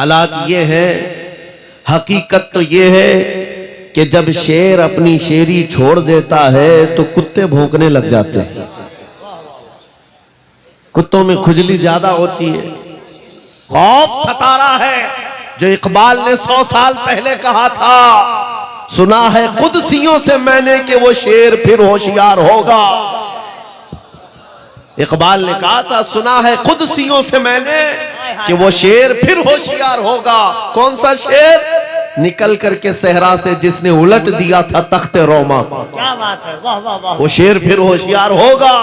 हालात ये है, हकीकत तो ये है कि जब शेर अपनी शेरी छोड़ देता है तो कुत्ते भौंकने लग जाते हैं। कुत्तों में खुजली ज्यादा होती है, खौफ सता रहा है। जो इकबाल ने 100 साल पहले कहा था, सुना है कुदसियों से मैंने कि वो शेर फिर होशियार होगा। इकबाल ने कहा था, सुना है कुदसियों से मैंने कि वो शेर फिर होशियार होगा। कौन सा शेर? निकल करके सहरा से जिसने उलट दिया था तख्ते रोमा। क्या बात है, वाह वाह वाह। वो शेर फिर होशियार होगा।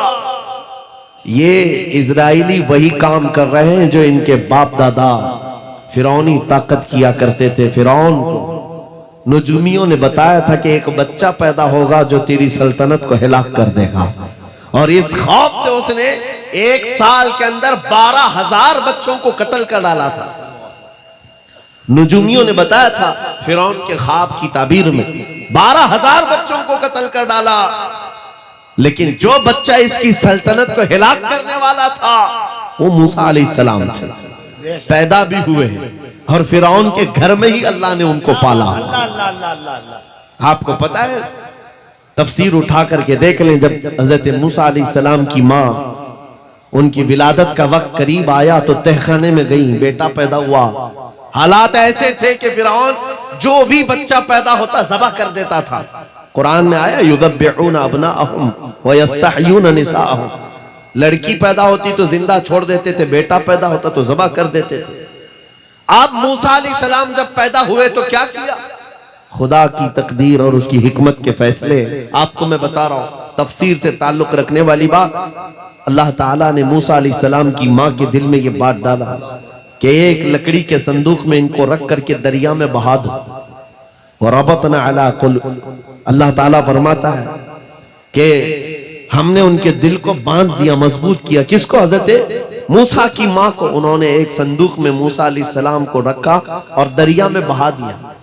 ये इजराइली वही काम कर रहे हैं जो इनके बाप दादा फिरौनी ताकत किया करते थे। फिरौन को नुजूमियों ने बताया था कि एक बच्चा पैदा होगा जो तेरी सल्तनत को हिलाक कर देगा, और इस खौफ से उसने 1 साल के अंदर 12,000 बच्चों को कत्ल कर डाला था। नुजूमियों ने बताया था फिरौन के ख्वाब की ताबीर में 12,000 बच्चों को कत्ल कर डाला, लेकिन जो बच्चा इसकी सल्तनत को हिलाक करने वाला था वो मूसा अलैहिस्सलाम थे। पैदा भी हुए हैं और फिरौन के घर में ही अल्लाह ने उनको पाला। आपको पता है, तफसीर उठा करके देख लें, जब हजरत मूसा अलैहिस्सलाम की माँ, उनकी विलादत का वक्त करीब आया तो तहखाने में गई, बेटा पैदा हुआ। हालात ऐसे थे कि फिरौन जो भी बच्चा पैदा होता ज़बह कर देता था। कुरान में आया, युज़ब्बिहूना अब्नाअहुम व यस्तहयूना निसाअहुम। लड़की पैदा होती तो जिंदा छोड़ देते थे, बेटा पैदा होता तो ज़बह कर देते थे। अब मूसा अलैहिस्सलाम जब पैदा हुए तो क्या किया? खुदा की तकदीर और उसकी हिकमत के फैसले आपको मैं बता रहा हूं, तफसीर से ताल्लुक रखने वाली बात। अल्लाह ताला ने मूसा अलैहिस्सलाम की माँ के दिल में ये बात डाला कि एक लकड़ी के संदूक में इनको रख करके दरिया में बहा दो। और रबतना अला कुलूब, अल्लाह ताला फरमाता है कि हमने उनके दिल को बांध दिया, मजबूत किया। किसको? हजरत मूसा की माँ को। उन्होंने एक संदूक में मूसा अलैहिस्सलाम को रखा और दरिया में बहा दिया।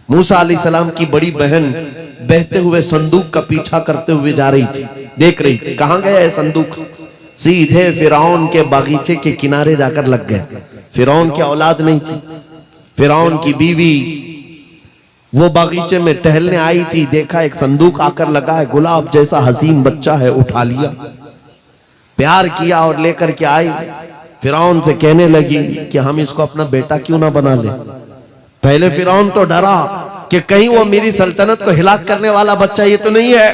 मूसा अलैहिस्सलाम की बड़ी बहन बहते हुए संदूक का पीछा करते हुए जा रही थी, देख रही थी कहां गया है संदूक। सीधे फिरौन के बागीचे के किनारे जाकर लग गए। फिरौन की औलाद नहीं थी, फिरौन की बीवी वो बागीचे में टहलने आई थी, देखा एक संदूक आकर लगा है, गुलाब जैसा हसीन बच्चा है, उठा लिया, प्यार किया और लेकर के आई। फिरौन से कहने लगी कि हम इसको अपना बेटा क्यों ना बना ले। पहले फिरौन तो डरा कि कहीं वो मेरी सल्तनत को हिलाक करने वाला बच्चा ये तो नहीं है।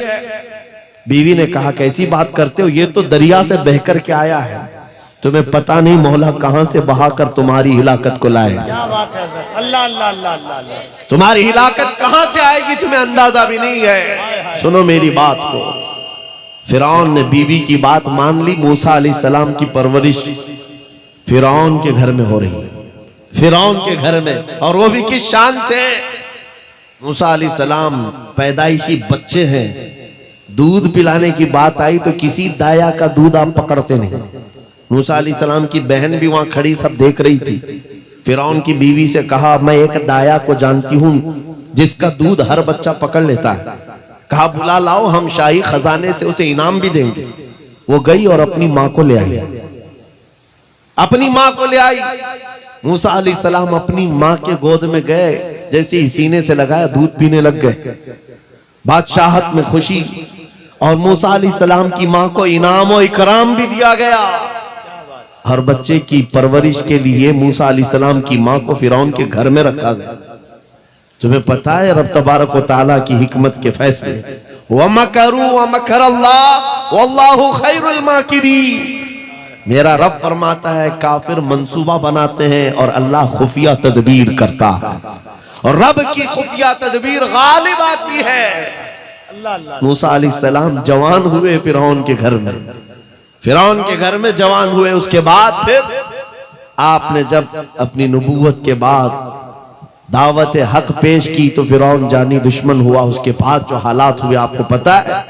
बीवी ने कहा, कैसी बात करते हो, ये तो दरिया से बहकर के आया है, तुम्हें पता नहीं मौला कहां से बहाकर तुम्हारी हिलाकत को लाए। क्या बात है, अल्लाह अल्लाह अल्लाह अल्लाह। तुम्हारी हिलाकत कहां से आएगी तुम्हें अंदाजा भी नहीं है। सुनो मेरी बात को। फिरौन ने बीवी की बात मान ली। मूसा अलैहिस्सलाम की परवरिश फिरौन के घर में हो रही है, फिरौन के घर में, और वो भी किस शान से। मूसा अलैहिस्सलाम पैदाइशी बच्चे हैं, दूध पिलाने की बात आई तो किसी दाया का दूध आप पकड़ते नहीं। मूसा अलैहिस्सलाम की बहन भी वहां खड़ी सब देख रही थी। फिरौन की बीवी से कहा, मैं एक दाया को जानती हूं जिसका दूध हर बच्चा पकड़ लेता है। कहा, बुला लाओ, हम शाही खजाने से उसे इनाम भी देंगे। वो गई और अपनी माँ को ले आई, अपनी माँ को ले आई। मूसा अलैहिस्सलाम अपनी माँ के गोद में गए, जैसे ही सीने से लगाया दूध पीने लग गए। बादशाहत में खुशी, और मूसा अलैहिस्सलाम की माँ को इनाम और इकराम भी दिया गया। हर बच्चे की परवरिश के लिए मूसा अलैहिस्सलाम की माँ को फिरौन के घर में रखा गया। तुम्हें पता है रब तबारक व तआला की हिकमत के फैसले। वमकरू वमकरल्लाह वल्लाहु खैरुल माकिरीन। मेरा रब फरमाता है काफिर मंसूबा बनाते हैं और अल्लाह खुफिया तदबीर करता है, और रब की खुफिया तदबीर गालिब आती है। मूसा अलैहिस्सलाम जवान हुए फिरौन के घर में, फिरौन के घर में जवान हुए। उसके बाद फिर आपने जब अपनी नबूवत के बाद दावत हक पेश की तो फिरौन जानी दुश्मन हुआ। उसके बाद जो हालात हुए आपको पता है।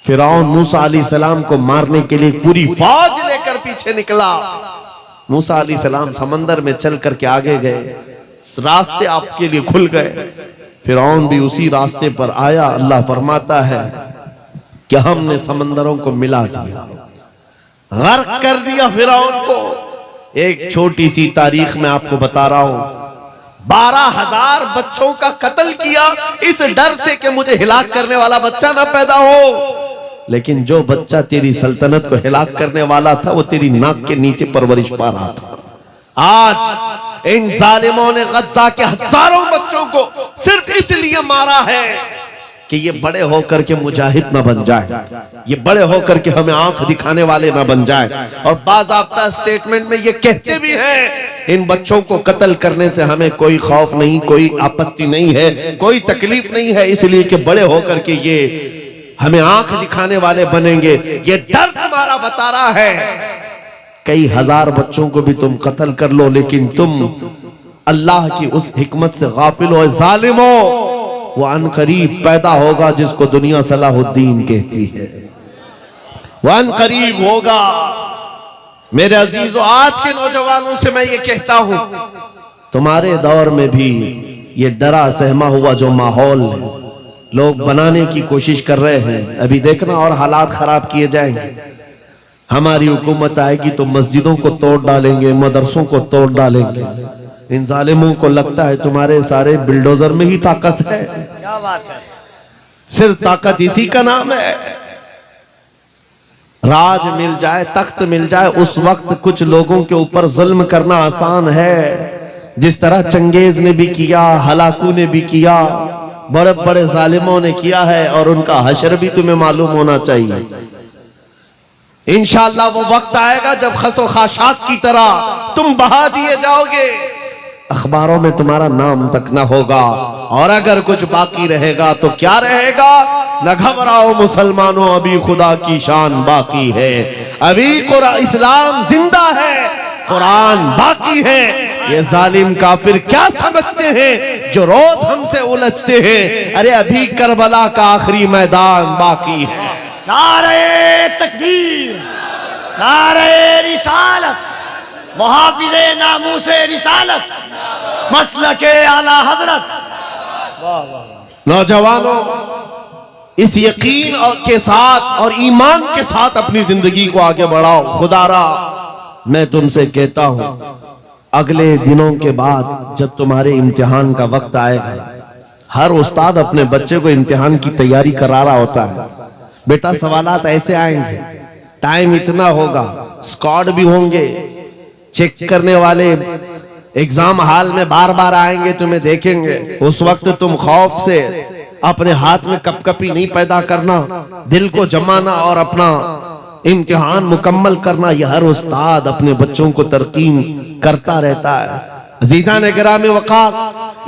फिरौन मूसा अलैहिस्सलाम को मारने के लिए पूरी फौज लेकर पीछे निकला। मूसा अलैहिस्सलाम समंदर में चल करके आगे गए, रास्ते आपके लिए खुल गए। फिरौन भी उसी रास्ते पर आया। अल्लाह फरमाता है कि हमने समंदरों को मिला दिया, गर्क कर दिया फिरौन को। एक छोटी सी तारीख में आपको बता रहा हूं, 12,000 बच्चों का कत्ल किया इस डर से कि मुझे हिलाक करने वाला बच्चा ना पैदा हो। लेकिन जो बच्चा तेरी सल्तनत को हिलाक करने वाला था वो तेरी नाक के नीचे परवरिश पा रहा था। आज इन जालिमों ने गद्दा के हजारों बच्चों को सिर्फ इसलिए मारा है कि ये बड़े होकर के मुजाहिद ना बन जाए, ये बड़े होकर के हमें आंख दिखाने वाले ना बन जाए। और बाज़ाब्ता स्टेटमेंट में ये कहते भी हैं इन बच्चों को कत्ल करने से हमें कोई खौफ नहीं, कोई आपत्ति नहीं है, कोई तकलीफ नहीं है, इसलिए कि बड़े होकर के ये हमें आंख दिखाने वाले बनेंगे। ये डर तुम्हारा बता रहा है। कई हजार बच्चों को भी तुम कत्ल कर लो, लेकिन तुम अल्लाह की उस हिकमत से गाफिल हो। जालिमो, वो अनकरीब पैदा होगा जिसको दुनिया सलाहुद्दीन कहती है, वो अनकरीब होगा। मेरे अजीजों, आज के नौजवानों से मैं ये कहता हूं, तुम्हारे दौर में भी ये डरा सहमा हुआ जो माहौल लोग बनाने की कोशिश कर रहे हैं, अभी देखना और हालात खराब किए जाएंगे। हमारी हुकूमत आएगी तो मस्जिदों को तोड़ डालेंगे, मदरसों को तोड़ डालेंगे। इन जालिमों को लगता है तुम्हारे सारे बिल्डोजर में ही ताकत है। क्या बात है, सिर्फ ताकत इसी का नाम है। राज मिल जाए, तख्त मिल जाए, उस वक्त कुछ लोगों के ऊपर जुल्म करना आसान है, जिस तरह चंगेज ने भी किया, हलाकू ने भी किया, बड़े बड़े जालिमों ने किया है। और उनका हशर भी तुम्हें मालूम होना चाहिए। इंशाअल्लाह वो वक्त आएगा जब खसो खाशात की तरह तुम बहा दिए जाओगे, अखबारों में तुम्हारा नाम तक ना होगा। और अगर कुछ बाकी रहेगा तो क्या रहेगा? न घबराओ मुसलमानों, अभी खुदा की शान बाकी है, अभी इस्लाम जिंदा है, कुरान बाकी है। ये जालिम काफिर क्या समझते हैं जो रोज हमसे उलझते हैं? अरे अभी करबला का आखिरी मैदान बाकी है। नारे तकबीर, नारे रिसालत, मुहाफिज़े नामूसे रिसालत, मसलके आला हजरत। नौजवानों, इस यकीन के साथ और ईमान के साथ अपनी जिंदगी को आगे बढ़ाओ। खुदारा मैं तुमसे कहता हूं, अगले दिनों के बाद जब तुम्हारे इम्तिहान का वक्त आएगा, हर उस्ताद अपने बच्चे को इम्तिहान की तैयारी करा रहा होता है। बेटा सवालात ऐसे आएंगे, टाइम इतना होगा, स्क्वाड भी होंगे, चेक करने वाले एग्जाम हॉल में बार बार आएंगे, तुम्हें देखेंगे। उस वक्त तुम खौफ से अपने हाथ में कपकपी नहीं पैदा करना, दिल को जमाना और अपना इम्तिहान मुकम्मल करना। यह हर उस्ताद अपने बच्चों को तरकीन करता रहता है। अजीज़ान गिरामी वक़ार,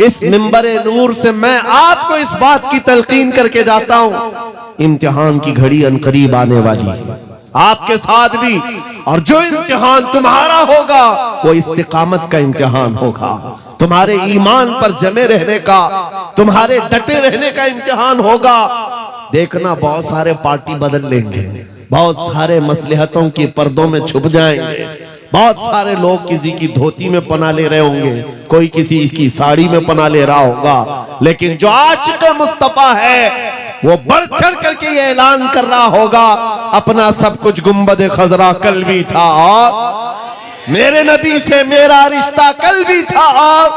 इस मिंबरे नूर से मैं आपको इस बात की तलकीन करके जाता हूं, इम्तिहान की घड़ी अनकरीब आने वाली है आपके साथ भी। और जो इम्तिहान तुम्हारा होगा वो इस्तिकामत का इम्तिहान होगा, तुम्हारे ईमान पर जमे रहने का, तुम्हारे डटे रहने का इम्तिहान होगा। देखना बहुत सारे पार्टी बदल लेंगे, बहुत सारे मसलहतों के पर्दों में छुप जाएंगे, बहुत सारे लोग किसी की धोती में पना ले रहे होंगे, कोई किसी की साड़ी में पना ले रहा होगा। लेकिन जो आशिक़ मुस्तफा है वो बढ़ चढ़ करके ये ऐलान कर रहा होगा, अपना सब कुछ गुंबद खजरा कल भी था और मेरे नबी से मेरा रिश्ता कल भी था। और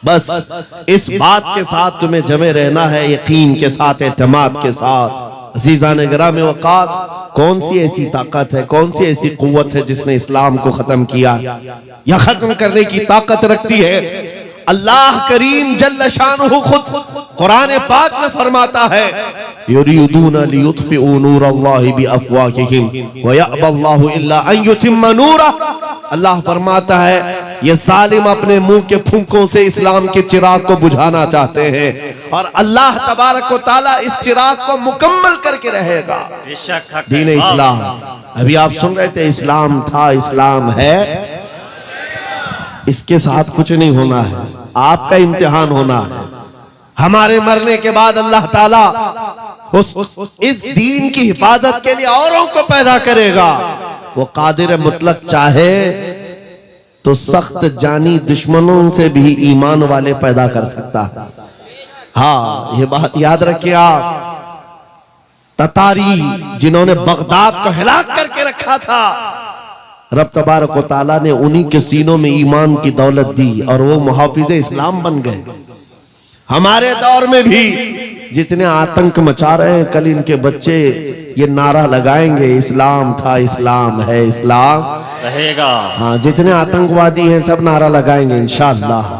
बस इस बात के साथ तुम्हें जमे रहना है, यकीन के साथ, एतमाद के साथ। अज़ीज़ान गिरामी वक़ार, कौन सी ऐसी ताकत है, कौन सी ऐसी कुव्वत है जिसने इस्लाम को खत्म किया या खत्म करने की ताकत रखती है? अल्लाह करीम जल्ल शानुहु खुद कुरान पाक में फरमाता है, युरीदूना लियुत्फिउ नूरल्लाहि बिअफ़वाहिहिम व यअबल्लाहु इल्ला अन युतिम्मा नूरहु। अल्लाह फरमाता है, ये जालिम अपने मुंह के फूंकों से इस्लाम के चिराग को बुझाना चाहते हैं, और अल्लाह तबारक व तआला इस चिराग को मुकम्मल करके रहेगा। दीन इस्लाम, अभी आप सुन रहे थे, इस्लाम था, इस्लाम है, इसके साथ कुछ नहीं होना है, आपका इम्तिहान होना है। हमारे मरने के बाद अल्लाह ताला इस दीन की हिफाजत के लिए औरों को पैदा करेगा। वो कादिर मुतलक चाहे तो सख्त जानी दुश्मनों से भी ईमान वाले पैदा कर सकता है। हाँ, ये बात याद रखिए आप। ततारी जिन्होंने बगदाद को हिलाक करके रखा था, रब तबारक व तआला ने उन्हीं के सीनों में ईमान की दौलत दी और वो मुहाफिज इस्लाम बन गए। हमारे दौर में भी जितने आतंक मचा रहे हैं, कल इनके बच्चे ये नारा लगाएंगे, इस्लाम था, इस्लाम है, इस्लाम रहेगा। हाँ, जितने आतंकवादी हैं सब नारा लगाएंगे इंशाअल्लाह।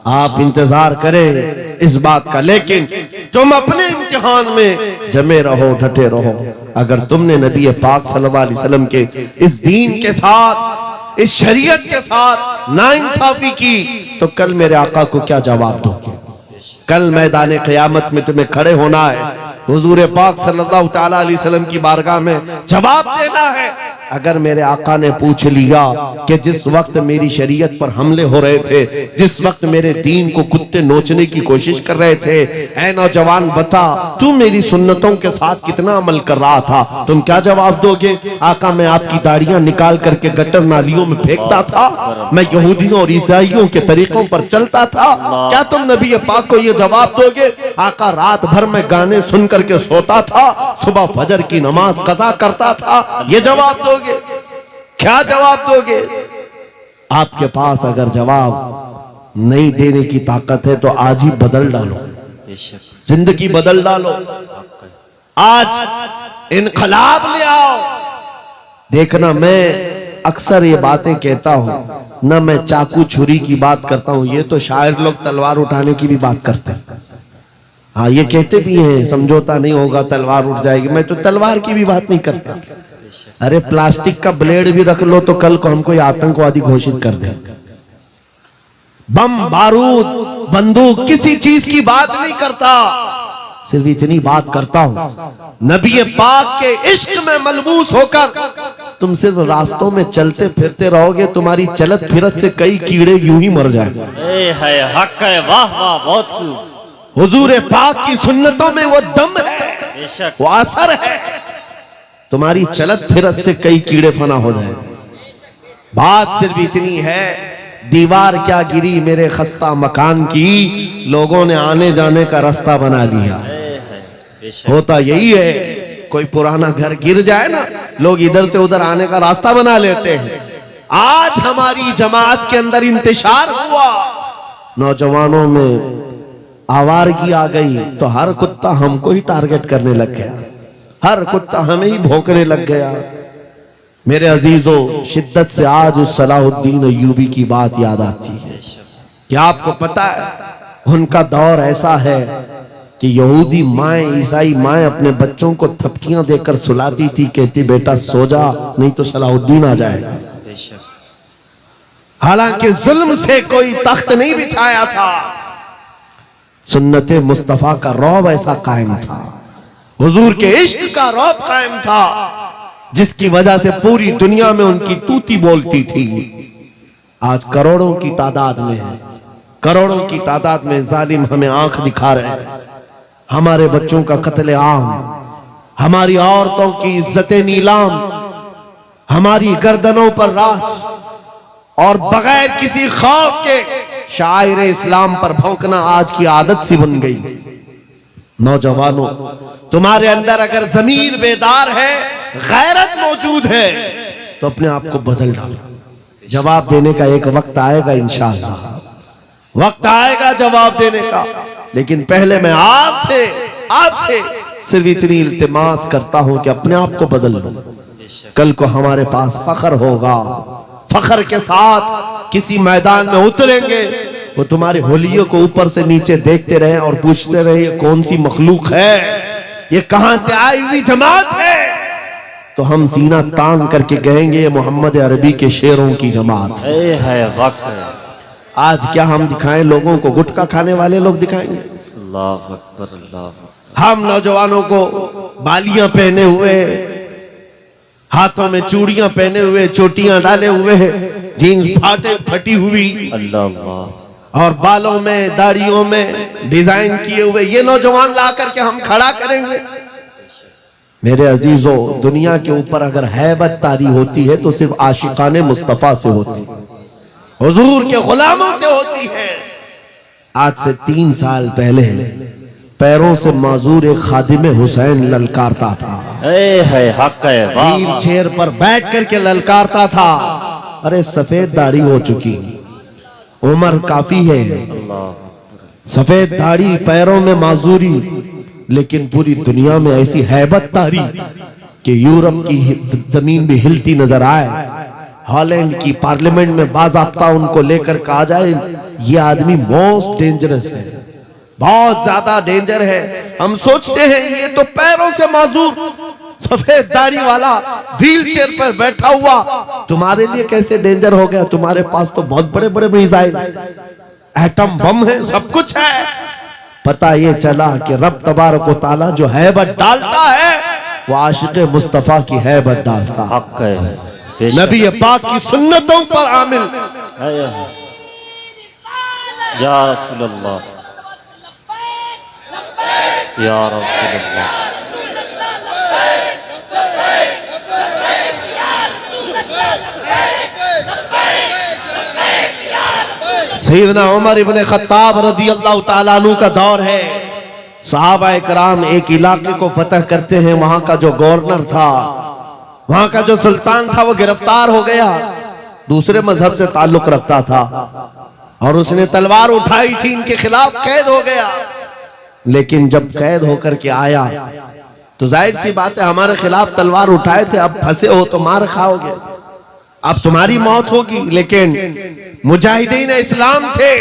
आप इंतजार करें इस बात का, लेकिन तुम अपने इम्तिहान में जमे रहो, डटे रहो। अगर तुमने नबी पाक सल्लल्लाहु अलैहि वसल्लम के इस दीन के साथ, इस शरीयत के साथ नाइंसाफी की, तो कल मेरे आका को क्या जवाब दोगे? कल मैदान क़यामत में तुम्हें खड़े होना है, हुजूर पाक सल्लल्लाहु ताला अलैहि वसल्लम की बारगाह में जवाब देना है। अगर मेरे आका ने पूछ लिया कि जिस वक्त मेरी शरीयत पर हमले हो रहे थे, जिस वक्त मेरे दीन को कुत्ते नोचने की कोशिश कर रहे थे, ऐ नौजवान बता तू मेरी सुन्नतों के साथ कितना अमल कर रहा था, तुम क्या जवाब दोगे? आका मैं आपकी दाढ़ियां निकाल करके गटर नालियों में फेंकता था, मैं यहूदियों और ईसाइयों के तरीकों पर चलता था, क्या तुम नबी पाक को यह जवाब दोगे? आका रात भर में गाने सुन करके सोता था, सुबह फजर की नमाज कज़ा करता था, ये जवाब दोगे? क्या जवाब दोगे? आपके पास अगर जवाब नहीं देने की ताकत है तो आज ही बदल डालो, जिंदगी बदल डालो, आज इनकलाब ले आओ। देखना, मैं अक्सर ये बातें कहता हूं ना, मैं चाकू छुरी की बात करता हूं, ये तो शायर लोग तलवार उठाने की भी बात करते हैं। हाँ, ये कहते भी हैं समझौता नहीं होगा, तलवार उठ जाएगी। मैं तो तलवार की भी बात नहीं करता। अरे प्लास्टिक का ब्लेड भी रख लो तो कल को हमको ये आतंकवादी घोषित कर दे। बम, बारूद, बंदूक, किसी चीज की बात नहीं करता, सिर्फ इतनी बात करता हूं, नबी पाक के इश्क में मलबूस होकर तुम सिर्फ रास्तों में चलते फिरते रहोगे, तुम्हारी चलत फिरत से कई कीड़े यूं ही मर जाएंगे। हक है, वाह वाह, बहुत खूब। हुजूर पाक की सुन्नतों में वो दम है, वो असर है, तुम्हारी चलत फिरत से कई कीड़े फना हो जाए। बात सिर्फ इतनी है, दीवार क्या गिरी मेरे खस्ता मकान की, लोगों ने आने जाने का रास्ता बना लिया। होता यही है, कोई पुराना घर गिर जाए ना, लोग इधर से उधर आने का रास्ता बना लेते हैं। आज हमारी जमात के अंदर इंतशार हुआ, नौजवानों में आवारगी आ गई, तो हर कुत्ता हमको ही टारगेट करने लग गया, हर कुत्ता हमें ही भौंकने लग गया। मेरे अजीजों, शिद्दत से आज उस सलाहुद्दीन अय्यूबी की बात याद आती है। क्या आपको पता है, उनका दौर ऐसा है कि यहूदी माएँ, ईसाई माएँ अपने बच्चों को थपकियां देकर सुलाती थी, कहती बेटा सो जा नहीं तो सलाहुद्दीन आ जाएगा। हालांकि जुल्म से कोई तख्त नहीं बिछाया था, सुन्नते मुस्तफा का रौब ऐसा कायम था, हुजूर के इश्क का रौब कायम था, जिसकी वजह से पूरी दुनिया में उनकी तूती बोलती थी। आज करोड़ों की तादाद में है, करोड़ों की तादाद में जालिम हमें आंख दिखा रहे हैं, हमारे बच्चों का कत्ले आम, हमारी औरतों की इज्जतें नीलाम, हमारी गर्दनों पर राज, और बगैर किसी खौफ के शायर इस्लाम पर भौंकना आज की आदत सी बन गई। नौजवानों, तुम्हारे अंदर अगर ज़मीर बेदार है, गैरत मौजूद है, तो अपने आप को बदल डालो। जवाब देने का एक वक्त आएगा, इंशाअल्लाह वक्त आएगा जवाब देने का, लेकिन पहले मैं आपसे सिर्फ इतनी इल्तिमास करता हूं कि अपने आप को बदल लो। कल को हमारे पास फख्र होगा, फख्र के साथ किसी मैदान में उतरेंगे, वो तुम्हारे होलियों को ऊपर से नीचे देखते रहे और पूछते रहे ये कौन सी मखलूक है, ये कहां से आई हुई जमात है, तो हम सीना तान करके कहेंगे ये मोहम्मद अरबी के शेरों की जमात है। आज क्या हम दिखाएं लोगों को? गुटखा खाने वाले लोग दिखाएंगे। अल्लाह अकबर, अल्लाह। हम नौजवानों को बालियां पहने हुए, हाथों में चूड़ियां पहने हुए, चोटियां डाले हुए, जीन्स फटी हुई, अल्लाह, और बालों में दाढ़ियों में डिजाइन किए हुए ये नौजवान ला करके हम खड़ा करेंगे। मेरे अजीजों, दुनिया के ऊपर अगर हैबत तारी होती है तो सिर्फ आशिकाने मुस्तफा से होती है, हुजूर के गुलामों से होती है। आज से 3 साल पहले पैरों से माजूर एक खादिम हुसैन ललकारता था, है हक है वाह व्हील वाह चेयर पर बैठ करके ललकारता था। अरे सफेद दाढ़ी हो चुकी, उम्र काफी है, अल्लाह सफेद दाढ़ी, पैरों में माजूरी, लेकिन पूरी दुनिया में ऐसी हैबत तारी कि यूरोप की जमीन भी हिलती नजर आए। हॉलैंड की पार्लियामेंट में बाज़ाब्ता उनको लेकर कहा जाए ये आदमी मोस्ट डेंजरस है, बहुत ज्यादा डेंजर है। हम सोचते हैं ये तो पैरों से माजूर सफेद दाढ़ी वाला व्हील चेयर पर बैठा हुआ, तुम्हारे लिए कैसे डेंजर हो गया? तुम्हारे पास तो बहुत बड़े बड़े मिसाइल, एटम बम है, सब कुछ है। पता ये चला कि रब तबारक व तआला जो हैबत डालता है वो आशिक मुस्तफा की हैबत डालता है। हक है बेशक नबी पाक की सुन्नतों पर आमिल। है या रसूल अल्लाह या रसूल अल्लाह सैयदना उमर इब्ने खत्ताब रज़ी अल्लाह ताला अन्हु का दौर है। सहाबा कराम एक इलाके को फतह करते हैं, वहां का जो गवर्नर था, वहां का जो सुल्तान था, वो गिरफ्तार हो गया, दूसरे मजहब से ताल्लुक रखता था और उसने तलवार उठाई थी, इनके खिलाफ कैद हो गया। लेकिन जब कैद होकर के आया तो जाहिर सी बात है हमारे खिलाफ तलवार उठाए थे, अब फंसे हो तो मार खाओगे, अब तुम्हारी मौत होगी। लेकिन मुजाहिदीन इस्लाम थे,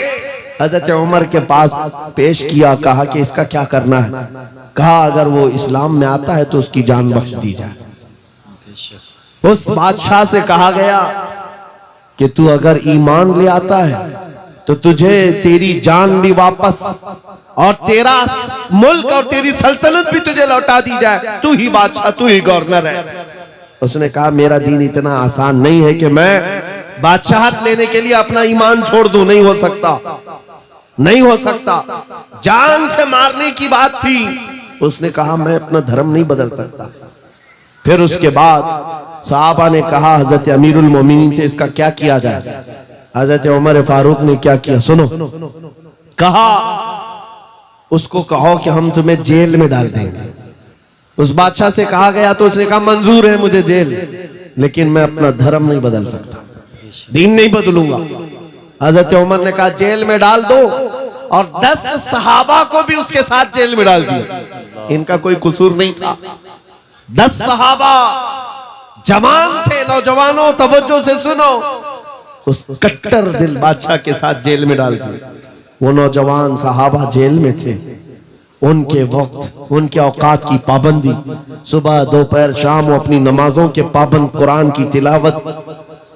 हजरत उमर के पास पेश किया, कहा कि इसका क्या करना है? कहा अगर वो इस्लाम में आता है तो उसकी जान बख्श दी जाए। उस बादशाह से कहा गया कि तू अगर ईमान ले आता है तो तुझे तेरी जान भी वापस और तेरा मुल्क और तेरी सल्तनत भी तुझे लौटा दी जाए, तू ही बादशाह, तू ही गवर्नर है। उसने कहा मेरा दीन इतना आसान नहीं है कि मैं बादशाहत लेने के लिए अपना ईमान छोड़ दूं, नहीं हो सकता, नहीं हो सकता। जान से मारने की बात थी। उसने कहा मैं अपना धर्म नहीं बदल सकता। फिर उसके बाद साहबा ने कहा हजरत अमीरुल मोमिनीन से इसका क्या किया जाए? हजरत उमर फारूक ने क्या किया सुनो, कहा उसको कहो कि हम तुम्हें जेल में डाल देंगे। उस बादशाह से कहा गया तो उसने कहा मंजूर है मुझे जेल, लेकिन मैं अपना धर्म नहीं बदल सकता, दीन नहीं बदलूंगा। हजरत उमर ने कहा जेल में डाल दो, और 10 सहाबा को भी उसके साथ जेल में डाल दिया। इनका कोई कसूर नहीं था। 10 सहाबा जवान थे, नौजवानों तवज्जो से सुनो, उस कट्टर दिल बादशाह के साथ जेल में डाल दिए। वो नौजवान सहाबा जेल में थे, उनके वक्त, उनके औकात की पाबंदी, सुबह दोपहर शाम वो अपनी नमाजों के पाबंद, कुरान की तिलावत,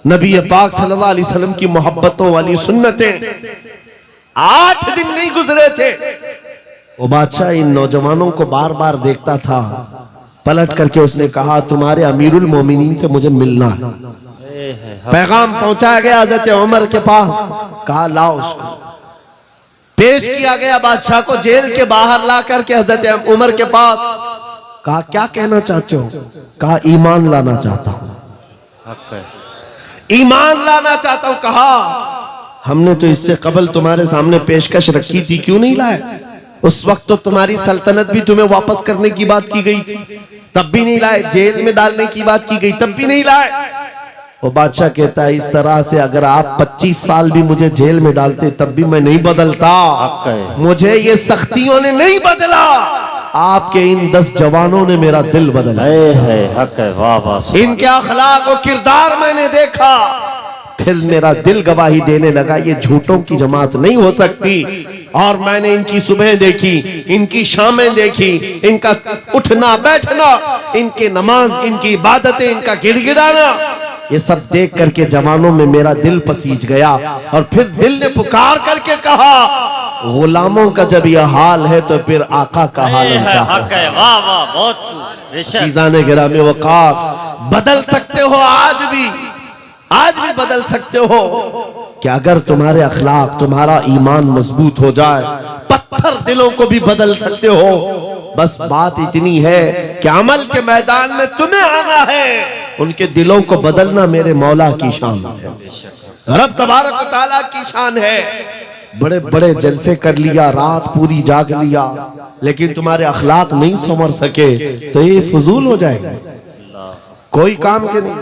नबी पाक सल्लल्लाहु अलैहि वसल्लम की मोहब्बतों वाली सुन्नतें। 8 दिन नहीं गुजरे थे, वो बादशाह इन नौजवानों को बार बार देखता था। पलट करके उसने कहा तुम्हारे अमीरुल मोमिनीन से मुझे मिलना है। पैगाम पहुंचाया गया हजरत उमर के पास, कहा लाओ उसको। पेश किया गया बादशाह को, जेल के बाहर ला करके हजरत उमर के पास, कहा क्या कहना चाहते हो? कहा ईमान लाना चाहता हूं, ईमान लाना चाहता हूं। कहा हमने तो इससे कबल तुम्हारे सामने पेशकश रखी थी, क्यों नहीं लाए? उस वक्त तो तुम्हारी सल्तनत भी तुम्हें वापस करने की बात की गई थी, तब भी नहीं लाए। जेल में डालने की बात की गई, तब भी नहीं लाए। वो बादशाह कहता है इस तरह से अगर आप 25 साल भी मुझे जेल में डालते तब भी मैं नहीं बदलता। मुझे ये सख्तियों ने नहीं बदला, आपके इन 10 जवानों ने मेरा दिल बदला है। हक है वाह वाह। इनके अखलाक और किरदार मैंने देखा, फिर मेरा दिल गवाही देने लगा ये झूठों की जमात नहीं हो सकती। और मैंने इनकी सुबह देखी, इनकी शामें देखी, इनका उठना बैठना, इनके नमाज, इनकी इबादतें, इनका गिड़गिड़ाना, ये सब देख करके जवानों में मेरा दिल पसीज गया। और फिर दिल ने पुकार करके कहा गुलामों का जब यह हाल है तो फिर आका का हाल क्या है? वाह वाह बहुत चीज़ाने गिरामी वक़ार। बदल सकते हो आज भी, आज भी बदल सकते हो कि अगर तुम्हारे अखलाक, तुम्हारा ईमान मजबूत हो जाए, पत्थर दिलों को भी बदल सकते हो। बस बात इतनी है कि अमल के मैदान में तुम्हें आना है, उनके दिलों को बदलना मेरे मौला की शान है, रब तबारक व तआला की शान है। बड़े बड़े जलसे कर लिया, रात पूरी जाग लिया, लेकिन तुम्हारे अखलाक नहीं संवर सके तो ये फजूल हो जाएगा, कोई काम के नहीं।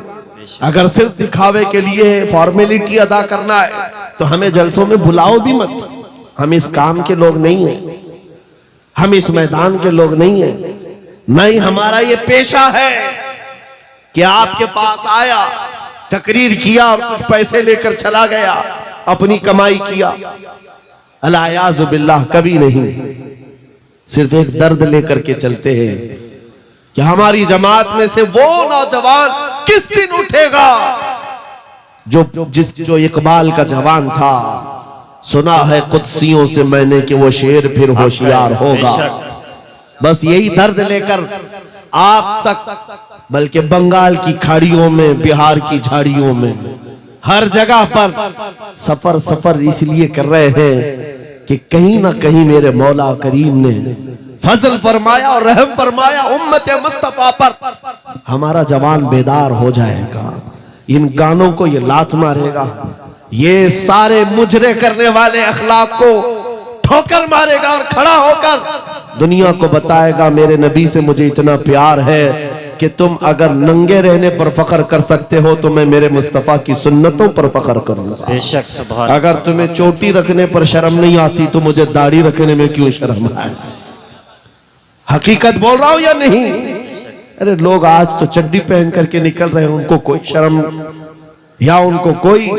अगर सिर्फ दिखावे के लिए फॉर्मेलिटी अदा करना है तो हमें जलसों में बुलाओ भी मत। हम इस काम के लोग नहीं हैं, हम इस मैदान के लोग नहीं हैं। नहीं, हमारा ये पेशा है कि आपके पास आया, तकरीर किया और कुछ पैसे लेकर चला गया, अपनी कमाई किया। अलायाज़ु बिल्लाह, कभी नहीं। सिर्फ एक दर्द लेकर के चलते हैं कि हमारी जमात में से वो नौजवान किस दिन उठेगा जो इकबाल का जवान था। सुना है कुदसियों से मैंने कि वो शेर फिर होशियार होगा। बस यही दर्द लेकर आप तक, बल्कि बंगाल की खाड़ियों में, बिहार की झाड़ियों में, हर जगह पर सफर सफर इसलिए कर रहे हैं कि कहीं ना कहीं मेरे मौला करीम ने फजल फरमाया और रहम फरमाया उम्मत मुस्तफा पर। हमारा जवान बेदार हो जाएगा, इन गानों को ये लात मारेगा, ये सारे मुजरे करने वाले अखलाक को ठोकर मारेगा और खड़ा होकर दुनिया को बताएगा मेरे नबी से मुझे इतना प्यार है कि तुम अगर नंगे रहने पर फख्र कर सकते हो तो मैं मेरे मुस्तफा की सुन्नतों पर फख्र करूंगा। बेशक सुभान। अगर तुम्हें चोटी रखने पर शर्म नहीं आती तो मुझे दाढ़ी रखने में क्यों शर्म आए? हकीकत बोल रहा हूं या नहीं? अरे लोग आज तो चड्डी पहन करके निकल रहे हैं, उनको कोई शर्म या उनको कोई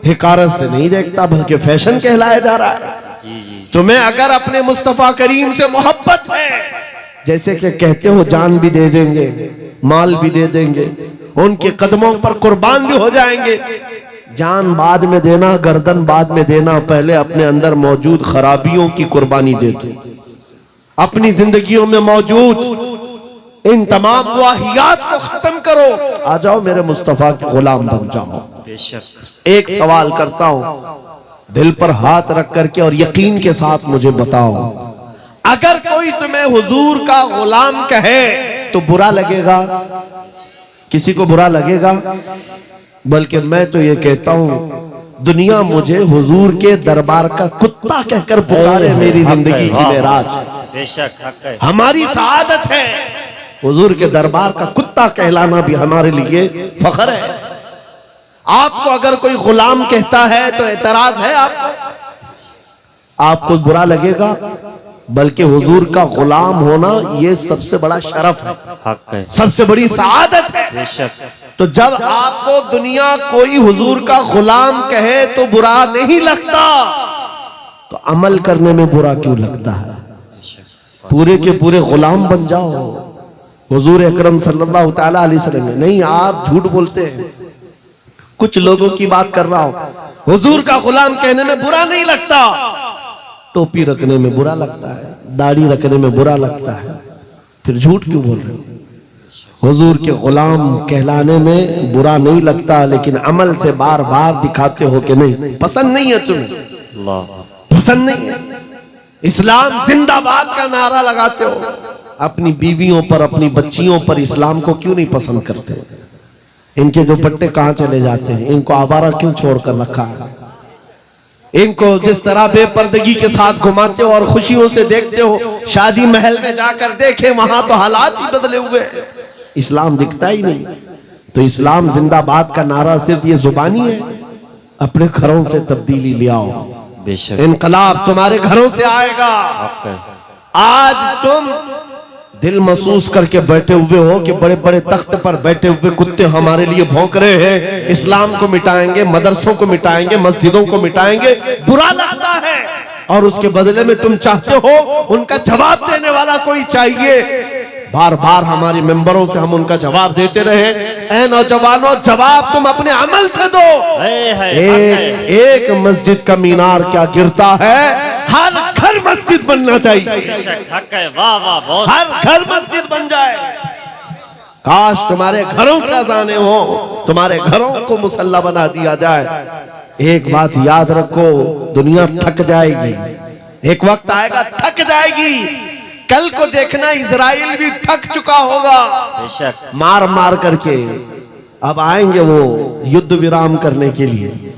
हिकारत से नहीं देखता, बल्कि फैशन कहलाया जा रहा है। तुम्हें अगर अपने मुस्तफा करीम से मोहब्बत है, जैसे कि कहते हो जान भी दे देंगे, माल भी दे देंगे, उनके कदमों पर कुर्बान भी हो जाएंगे। जान बाद में देना, गर्दन बाद में देना, पहले अपने अंदर मौजूद खराबियों की कुर्बानी दे दो। अपनी जिंदगियों में मौजूद इन तमाम वाहियात को खत्म करो, आ जाओ मेरे मुस्तफा के गुलाम बन जाओ। बेशक। एक सवाल करता हूं, दिल पर हाथ रख करके और यकीन के साथ मुझे बताओ, अगर कोई तुम्हें हुजूर का गुलाम कहे तो बुरा लगेगा? किसी को बुरा लगेगा? बल्कि मैं तो ये कहता हूं दुनिया मुझे हुजूर के दरबार का कुत्ता कहकर पुकारे, मेरी जिंदगी की मेराज। बेशक हमारी सआदत है, हुजूर के दरबार का कुत्ता कहलाना भी हमारे लिए फख्र है। आपको अगर कोई गुलाम कहता है तो एतराज है आपको बुरा लगेगा? बल्कि हुजूर का गुलाम होना ये सबसे बड़ा शरफ है, हक है, सबसे बड़ी सआदत है। बेशक। तो जब आपको दुनिया कोई हुजूर का गुलाम कहे तो बुरा नहीं लगता, तो अमल करने में बुरा क्यों लगता है? पूरे के पूरे गुलाम बन जाओ हुजूर अकरम सल्लल्लाहु तआला अलैहि वसल्लम ने। नहीं, आप झूठ बोलते हैं। कुछ लोगों की बात कर रहा हूं। हुजूर का गुलाम कहने में बुरा नहीं लगता, टोपी रखने में बुरा लगता है, दाढ़ी रखने में बुरा लगता है, फिर झूठ क्यों बोल रहे हो? हुजूर के गुलाम कहलाने में बुरा नहीं लगता, लेकिन अमल से बार बार दिखाते हो कि नहीं, पसंद नहीं है तुम्हें, पसंद नहीं है। इस्लाम जिंदाबाद का नारा लगाते हो, अपनी बीवियों पर, अपनी बच्चियों पर इस्लाम को क्यों नहीं पसंद करते? इनके दुपट्टे कहां चले जाते हैं? इनको आवारा क्यों छोड़कर रखा है? इनको जिस तरह बेपर्दगी के साथ घुमाते हो और खुशियों से देखते हो, शादी महल में जाकर देखे वहां तो हालात ही बदले हुए, इस्लाम दिखता ही नहीं। तो इस्लाम जिंदाबाद का नारा सिर्फ ये जुबानी है? अपने घरों से तब्दीली ले आओ, बेशक। इनकलाब तुम्हारे घरों से आएगा। आज तुम दिल महसूस करके बैठे हुए हो कि बड़े बड़े तख्त पर बैठे हुए कुत्ते हमारे लिए भौंक रहे हैं, इस्लाम को मिटाएंगे, मदरसों को मिटाएंगे, मस्जिदों को मिटाएंगे, बुरा लगता है। और उसके बदले में तुम चाहते हो उनका जवाब देने वाला कोई चाहिए। बार बार हमारे मेंबरों से हम उनका जवाब देते रहे। ऐ नौजवानों, जवाब तुम अपने अमल से दो। एक मस्जिद का मीनार क्या गिरता है, हर घर मस्जिद बनना चाहिए। वाह वाह, बहुत। हर घर मस्जिद बन जाए। काश तुम्हारे घरों से अजाने हो, तुम्हारे घरों को मुसल्ला बना दिया जाए। एक बात याद रखो, दुनिया थक जाएगी, एक वक्त आएगा थक जाएगी। कल को देखना इजराइल भी थक चुका होगा मार मार करके। अब आएंगे वो युद्ध विराम करने के लिए,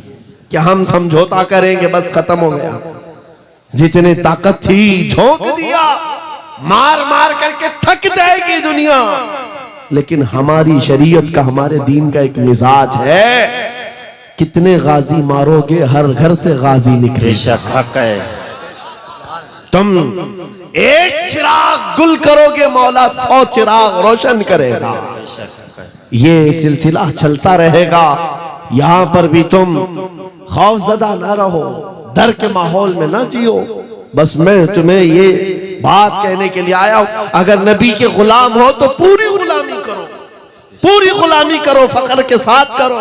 कि हम समझौता करेंगे बस खत्म हो गया। जितनी ताकत थी झोंक दिया, मार मार करके थक जाएगी दुनिया। लेकिन हमारी शरीयत का, हमारे दीन का एक मिजाज है, कितने गाजी मारोगे हर घर से गाजी निकले। बेशक हक है। तुम एक चिराग गुल करोगे, मौला 100 चिराग रोशन करेगा। बेशक हक है। ये सिलसिला चलता रहेगा। यहां पर भी तुम खौफजदा ना रहो, डर के माहौल में ना जियो। बस मैं तुम्हें ये बात कहने के लिए आया हूं, अगर नबी के गुलाम हो तो पूरी गुलामी करो, पूरी गुलामी करो, फख्र के साथ करो,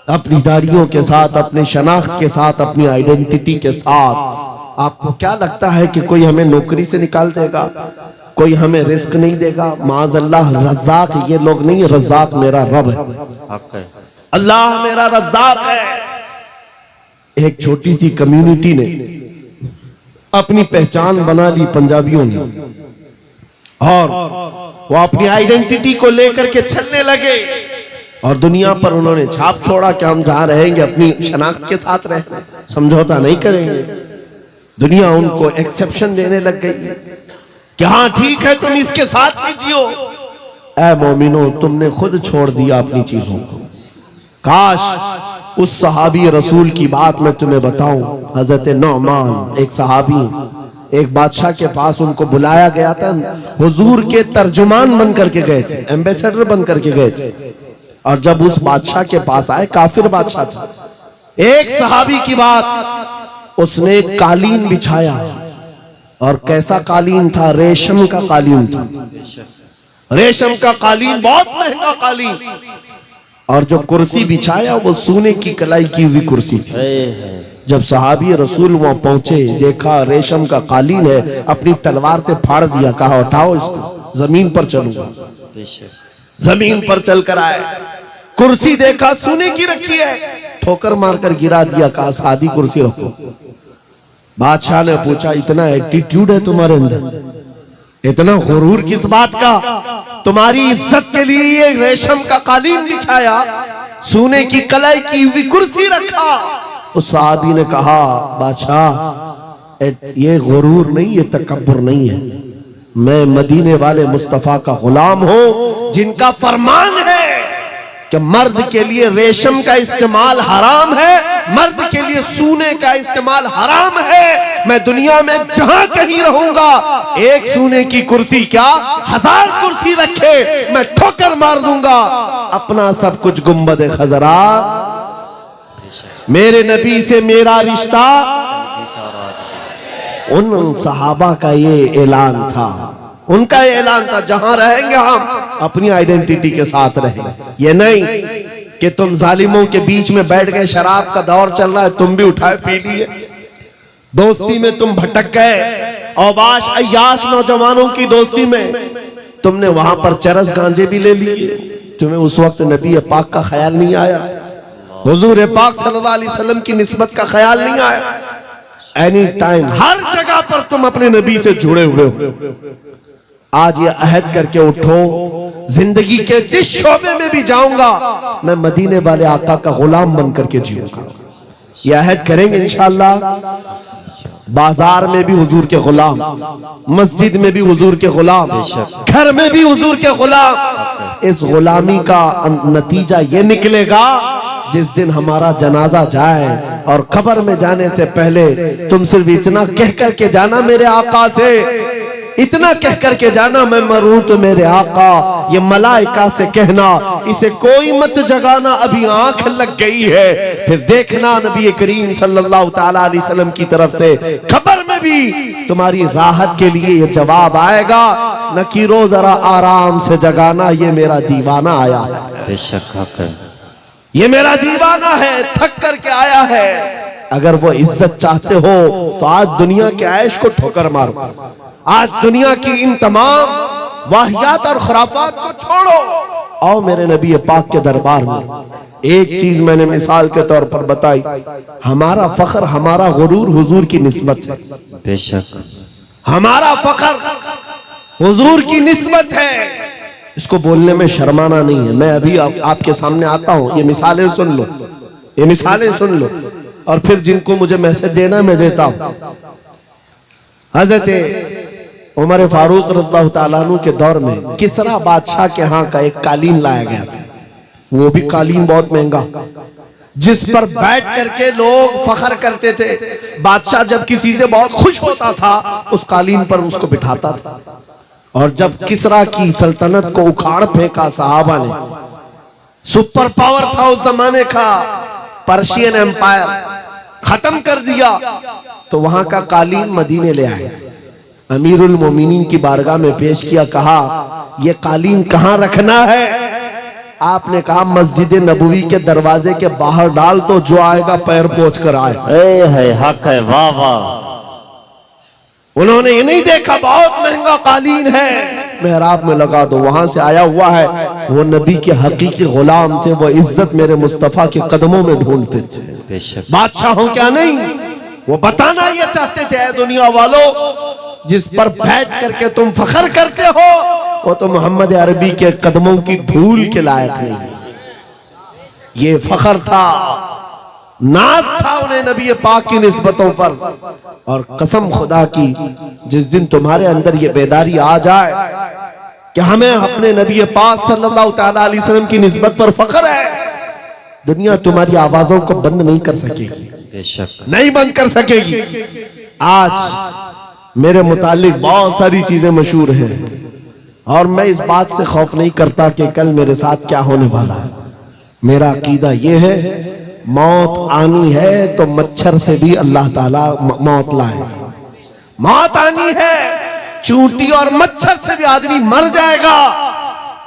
अपनी दाढ़ियों के साथ, अपने शनाख्त के साथ, अपनी आइडेंटिटी के साथ। आपको क्या लगता है कि कोई हमें नौकरी से निकाल देगा, कोई हमें रिस्क नहीं देगा? माज़अल्लाह, रज़्ज़ाक़ ये लोग नहीं, रज़्ज़ाक़ मेरा रब है, हक है। अल्लाह मेरा रज़्ज़ाक़ है। एक छोटी सी कम्युनिटी ने अपनी पहचान बना ली पंजाबियों ने, और वो अपनी आइडेंटिटी को लेकर के चलने लगे, और दुनिया पर उन्होंने छाप छोड़ा कि हम जहां रहेंगे अपनी शनाख्त के साथ रहेंगे, समझौता नहीं करेंगे। दुनिया उनको एक्सेप्शन देने लग गई कि हाँ ठीक है, तुम इसके साथ ही जियो। ऐ मोमिनो, तुमने खुद छोड़ दिया अपनी चीजों को। काश उस सहाबी रसूल की बात मैं तुम्हें बताऊं। हजरत नौमान, एक सहाबी, एक बादशाह के पास उनको बुलाया गया था, हुजूर के तर्जुमान बन करके गए थे, एम्बेसडर बन करके गए थे। और जब उस बादशाह के पास आए, काफिर बादशाह था, एक सहाबी की बात, उसने एक कालीन बिछाया, और कैसा कालीन था? रेशम का कालीन था। रेशम का कालीन, बहुत महंगा कालीन। और जो कुर्सी बिछाया वो सोने की कलाई की हुई कुर्सी थी। जब सहाबी रसूल वहां पहुंचे, देखा रेशम का कालीन है, अपनी तलवार से फाड़ दिया, कहा उठाओ इसको, जमीन पर चलूंगा। जमीन पर चलकर आए, कुर्सी देखा सोने की रखी है, ठोकर मारकर गिरा दिया, कहा सादी कुर्सी रखो। बादशाह ने पूछा, इतना एटीट्यूड है तुम्हारे अंदर, इतना गुरूर किस बात का? तुम्हारी इज्जत के लिए ये रेशम का कालीन बिछाया, सोने की कलाई की हुई कुर्सी रखा। उस साहबी ने कहा, बादशाह ये गुरूर नहीं, ये तकब्बुर नहीं है, मैं मदीने वाले मुस्तफा का गुलाम हूं, जिनका फरमान है कि मर्द के लिए रेशम का इस्तेमाल हराम है, मर्द के लिए सोने का इस्तेमाल हराम है। मैं दुनिया में जहां कहीं रहूंगा, एक सोने की कुर्सी क्या 1000 कुर्सी रखे, मैं ठोकर मार दूंगा। अपना सब कुछ गुंबद खजरा, मेरे नबी से मेरा रिश्ता। उन सहाबा का ये ऐलान था, उनका ऐलान था, जहां रहेंगे हम अपनी आइडेंटिटी के साथ रहेंगे। ये नहीं कि तुम जालिमों के बीच में बैठ गए, शराब का दौर चल रहा है, तुम भी उठाए पी लिए, दोस्ती में तुम भटक गए, औबाश अय्याश नौजवानों की दोस्ती में तुमने वहां पर चरस गांजे भी ले लिए, तुम्हें उस वक्त नबी पाक का ख्याल नहीं आया, हुजूर पाक सल्लल्लाहु अलैहि वसल्लम की निस्बत का ख्याल नहीं आया। एनी टाइम, हर जगह पर तुम अपने नबी से जुड़े हुए हो। आज ये अहद करके उठो, जिंदगी के जिस शोबे में भी जाऊंगा, मैं मदीने वाले आका का गुलाम बन करके जीऊंगा। ये अहद करेंगे इंशाअल्लाह। बाजार में भी हुजूर के गुलाम, मस्जिद में भी हुजूर के गुलाम, घर में भी हुजूर के गुलाम। इस गुलामी का नतीजा ये निकलेगा, जिस दिन हमारा जनाजा जाए और कब्र में जाने से पहले तुम सिर्फ इतना कह करके जाना मेरे आका से, इतना कह करके जाना, मैं मरूं तो मेरे आका। ये मलाइका से कहना, इसे कोई मत जगाना, अभी आंख लग गई है। फिर देखना नबी करीम सल्लल्लाहु ताला अलैहि वसल्लम की तरफ से खबर में भी तुम्हारी राहत के लिए ये जवाब आएगा, नकीरो जरा आराम से जगाना, ये मेरा दीवाना आया है। बेशक हक है, ये मेरा दीवाना है, थक करके आया है। अगर वो इज्जत चाहते हो तो आज दुनिया के ऐश को ठोकर मारो, आज दुनिया की इन तमाम वाहियात और खुराफात को छोड़ो, आओ मेरे नबी पाक के दरबार में। एक चीज मैंने मिसाल के तौर पर बताई, हमारा फख्र, हमारा गुरूर हुजूर की निस्बत है। बेशक हमारा फख्र हुजूर की निस्बत है, इसको बोलने में शर्माना नहीं है। मैं अभी आपके सामने आता हूं, ये मिसालें सुन लो, ये मिसालें सुन लो। और फिर जिनको मुझे मैसेज देना मैं देता हूं। हजरत उमर फारूक रज़ियल्लाहु ताला अन्हु के दौर में किसरा बादशाह के यहाँ का एक कालीन लाया गया था। वो भी कालीन बहुत महंगा, जिस पर बैठ करके लोग फख्र करते थे। बादशाह जब किसी से बहुत खुश होता था उस कालीन पर उसको बिठाता था। और जब किसरा की सल्तनत को उखाड़ फेंका सहाबा ने, सुपर पावर था उस जमाने का, पर्शियन एम्पायर खत्म कर दिया, तो वहां का कालीन मदीने ले आए, अमीरुल मोमिनीन की बारगाह में पेश किया। कहा यह कालीन कहां रखना है? आपने कहा मस्जिद नबवी के दरवाजे के बाहर डाल, तो जो आएगा पैर पोंछ कर आए। है हक है, वाह वाह। उन्होंने ये नहीं देखा बहुत महंगा कालीन है, मेहराब में लगा दो। वहां से आया हुआ है, वो नबी के हकीकी गुलाम थे, वो इज्जत मेरे मुस्तफा के कदमों में ढूंढते थे। बादशाह हो क्या नहीं, वो बताना ये चाहते थे, ऐ दुनिया वालों, जिस पर बैठ करके तुम फख्र करते हो वो तो मोहम्मद अरबी के कदमों की धूल के लायक नहीं। ये फख्र था, नाज था उन्हें नबी पाक की निस्बतों पर। और कसम खुदा की, जिस दिन तुम्हारे अंदर ये बेदारी आ जाए कि हमें अपने नबी पाक सल्लल्लाहु तआला अलैहि वसल्लम की निस्बत पर फख्र है, दुनिया तुम्हारी आवाजों को बंद नहीं कर सकेगी, नहीं बंद कर सकेगी। आज मेरे मुतालिक बहुत सारी चीजें मशहूर हैं और मैं इस बात से खौफ नहीं करता कि कल मेरे साथ क्या होने वाला है। मेरा अकीदा यह है, मौत आनी है तो मच्छर से भी अल्लाह ताला मौत लाए। मौत आनी है, चूंटी और मच्छर से भी आदमी मर जाएगा,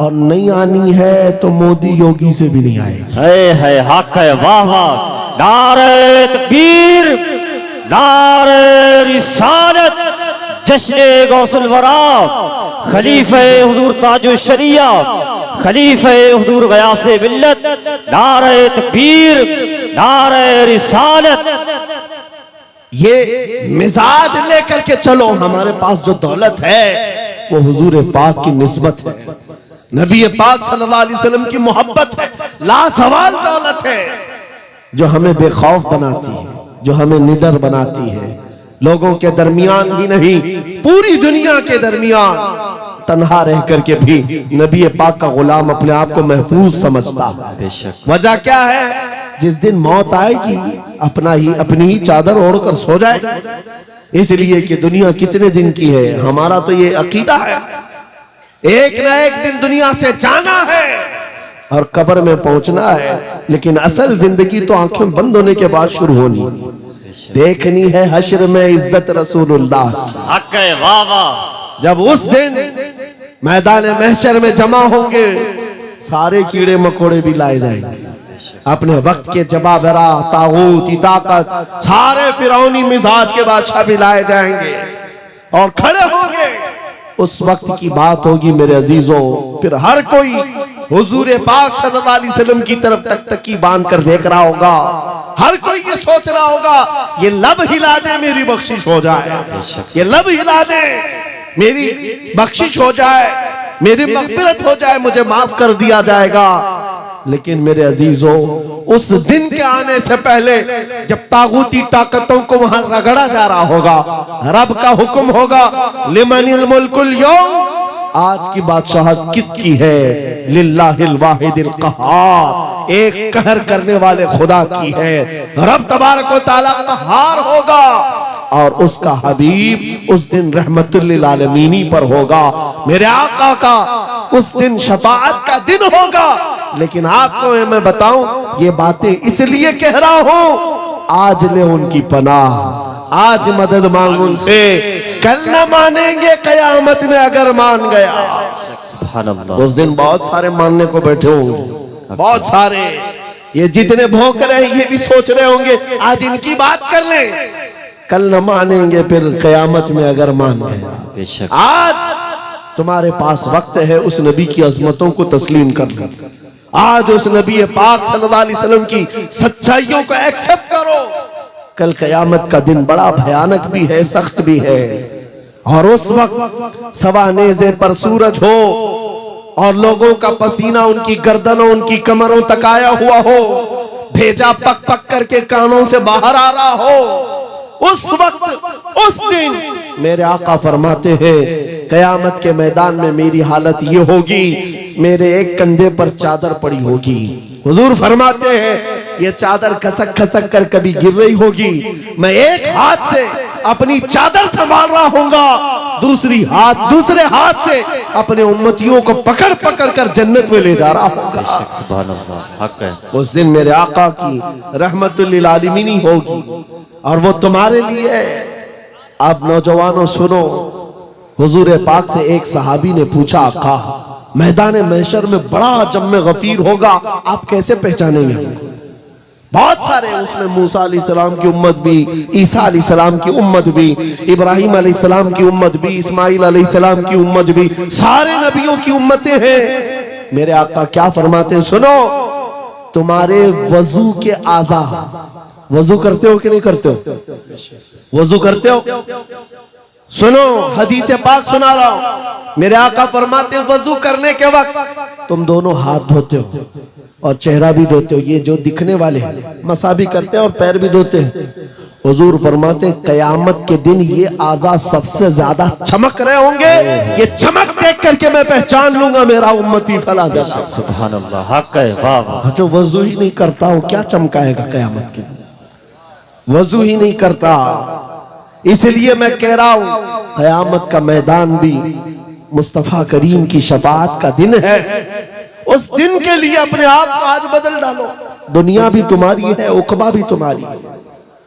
और नहीं आनी है तो मोदी योगी से भी नहीं आएगा। है हक है, वाह वाह। नारे तकबीर, नारे रिसालत, जश्न गौसुल वरा, खलीफे हुजूर ताजुश शरिया, खलीफे हुजूर गयासे मिल्लत, नारे तकबीर, नारे रिसालत। ये मिजाज लेकर के चलो, हमारे पास जो दौलत है वो हुजूर पाक की निस्बत है, नबी पाक सल्लल्लाहु अलैहि वसल्लम की मोहब्बत है, लासवाल दौलत है जो हमें बेखौफ बनाती है, जो हमें निडर बनाती है। लोगों के दरमियान ही नहीं, पूरी दुनिया के दरमियान तन्हा रह करके भी नबी पाक का गुलाम अपने आप को महफूज समझता है। वजह क्या है? जिस दिन मौत आएगी अपनी ही चादर ओढ़कर सो जाए, इसलिए कि दुनिया कितने दिन की है। हमारा तो ये अकीदा है, एक न एक दिन दुनिया से जाना है और कब्र में पहुंचना है, लेकिन असल जिंदगी तो आंखें बंद होने के बाद शुरू होनी, देखनी है हश्र में इज्जत रसूलुल्लाह। हक है, वाह वाह। जब उस दिन मैदान महशर में जमा होंगे, सारे कीड़े मकोड़े भी लाए जाएंगे, अपने वक्त के जबाबरा, तागूती ताकत, सारे फिरौनी मिजाज के बादशाह भी लाए जाएंगे और खड़े होंगे। उस वक्त की बात होगी मेरे अजीजों, फिर हर कोई हुजूर पाक सल्लल्लाहु अलैहि वसल्लम की तरफ टकटकी बांध कर देख रहा होगा। हर कोई ये सोच रहा होगा, ये लब हिला दे मेरी बख्शिश हो जाए, ये लब हिला दे मेरी बख्शिश हो जाए, मेरी मगफिरत हो जाए, मुझे माफ कर दिया जाएगा। लेकिन मेरे अजीजों, उस दिन के आने से पहले जब तागूती ताकतों को वहां रगड़ा जा रहा होगा, रब का हुक्म होगा, लिमनिल मुल्कुल यौम, आज की बादशाहत किसकी है? लिल्लाहिल वाहिदिल क़हार, एक कहर करने वाले खुदा की है। रब तबारक व तआला क़हार होगा और उसका हबीब उस दिन रहमतुल लिल आलमीन पर होगा। मेरे आका का उस दिन शफाअत का दिन होगा। लेकिन आपको मैं बताऊं, ये बातें इसलिए कह रहा हूं, आज ले उनकी पनाह, आज मदद मांग उनसे, कल न मानेंगे कयामत में अगर मान गया। उस दिन बहुत सारे मानने को बैठे होंगे, बहुत सारे, ये जितने भौंक रहे हैं ये भी सोच रहे होंगे आज इनकी बात कर ले, कल न मानेंगे फिर कयामत में अगर मान गए। आज तुम्हारे पास वक्त है उस नबी की अजमतों को तस्लीम कर लो, आज उस नबी पाक सल्लल्लाहु अलैहि वसल्लम की सच्चाइयों को एक्सेप्ट करो। कल कयामत का दिन बड़ा भयानक भी है, सख्त भी है, और उस वक्त सवा नेज़े पर सूरज हो और लोगों का पसीना उनकी गर्दनों, उनकी कमरों तक आया हुआ हो, भेजा पक पक करके कानों से बाहर आ रहा हो, उस वक्त उस दिन मेरे आका फरमाते हैं कयामत के मैदान में मेरी हालत ये होगी, मेरे एक कंधे पर चादर पड़ी होगी। हुजूर फरमाते हैं ये चादर खसक खसक कर कभी गिर रही होगी, मैं एक हाथ से अपनी चादर संभाल रहा होऊंगा, दूसरे हाथ से अपने उम्मतियों को पकड़ पकड़ कर जन्नत में ले जा रहा होगा। सुभान अल्लाह, हक है। उस दिन मेरे आका की रहमतुल लिल आलमीन होगी और वो तुम्हारे लिए है। आप नौजवानों सुनो, हुजूर पाक से एक सहाबी ने पूछा आका मैदान महशर में बड़ा जम्मे गफीर होगा, आप कैसे पहचानेंगे? बहुत सारे, उसमें मूसा अलैहिस्सलाम की उम्मत भी, ईसा अलैहिस्सलाम की उम्मत भी, इब्राहिम अलैहिस्सलाम की उम्मत भी, इस्माइल अलैहिस्सलाम की उम्मत भी, सारे नबियों की उम्मतें हैं। मेरे आका क्या फरमाते हैं सुनो, तुम्हारे वजू के आज़ा, वजू करते हो कि नहीं करते हो? वजू करते हो? सुनो, हदीस पाक सुना रहा हूं। मेरे आका फरमाते हैं वजू करने के वक्त तुम दोनों हाथ धोते हो और चेहरा भी धोते हो, ये जो दिखने वाले हैं, मसा भी करते हैं और पैर भी धोते हैं। हुजूर फरमाते हैं कयामत के दिन ये आज़ा सबसे ज्यादा चमक रहे होंगे, ये चमक देख करके मैं पहचान लूंगा मेरा उम्मती फला जैसा। सुभान अल्लाह, हक है। वाह वाह। जो वजू ही नहीं करता हो क्या चमकाएगा कयामत के दिन? वजू ही नहीं करता। इसलिए मैं कह रहा हूं कयामत का मैदान भी मुस्तफा करीम की शफाअत का दिन है। उस दिन के लिए अपने आप को आज बदल डालो। दुनिया भी तुम्हारी है, उकबा भी तुम्हारी है।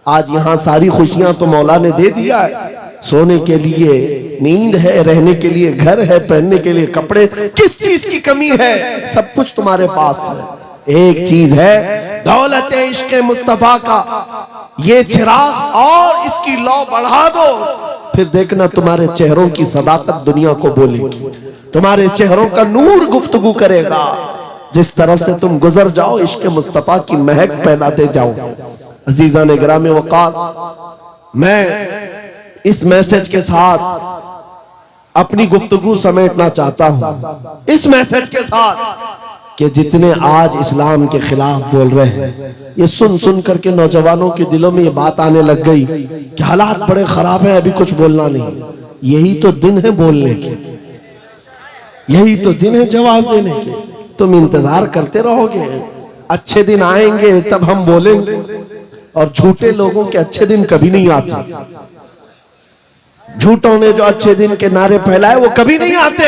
आज यहां सारी खुशियां तो मौला ने दे दिया है, सोने के लिए नींद है, रहने के लिए घर है, पहनने के लिए कपड़े, किस चीज की कमी है? सब कुछ तुम्हारे पास है। एक चीज है दौलत इश्क मुस्तफा का ये चिराग, और इसकी लौ बढ़ा दो, फिर देखना तुम्हारे चेहरों की सदाकत दुनिया को बोलेगी, तुम्हारे चेहरों का नूर गुफ्तगू करेगा। जिस तरफ से तुम गुजर जाओ इश्क मुस्तफा की महक फैलाते जाओ। अजीजा ने गिरामे वक़ार, मैं इस मैसेज के साथ अपनी गुफ्तगू समेटना चाहता हूं, इस मैसेज के साथ कि जितने आज इस्लाम के खिलाफ बोल रहे हैं, ये सुन सुन करके नौजवानों के दिलों में ये बात आने लग गई कि हालात बड़े खराब है, अभी कुछ बोलना नहीं। यही तो दिन है बोलने के, यही तो दिन है जवाब देने के। तुम इंतजार करते रहोगे, अच्छे दिन आएंगे तब हम बोलेंगे, और झूठे लोगों के अच्छे दिन कभी नहीं आते। झूठों ने जो अच्छे दिन के नारे फैलाए वो कभी नहीं आते।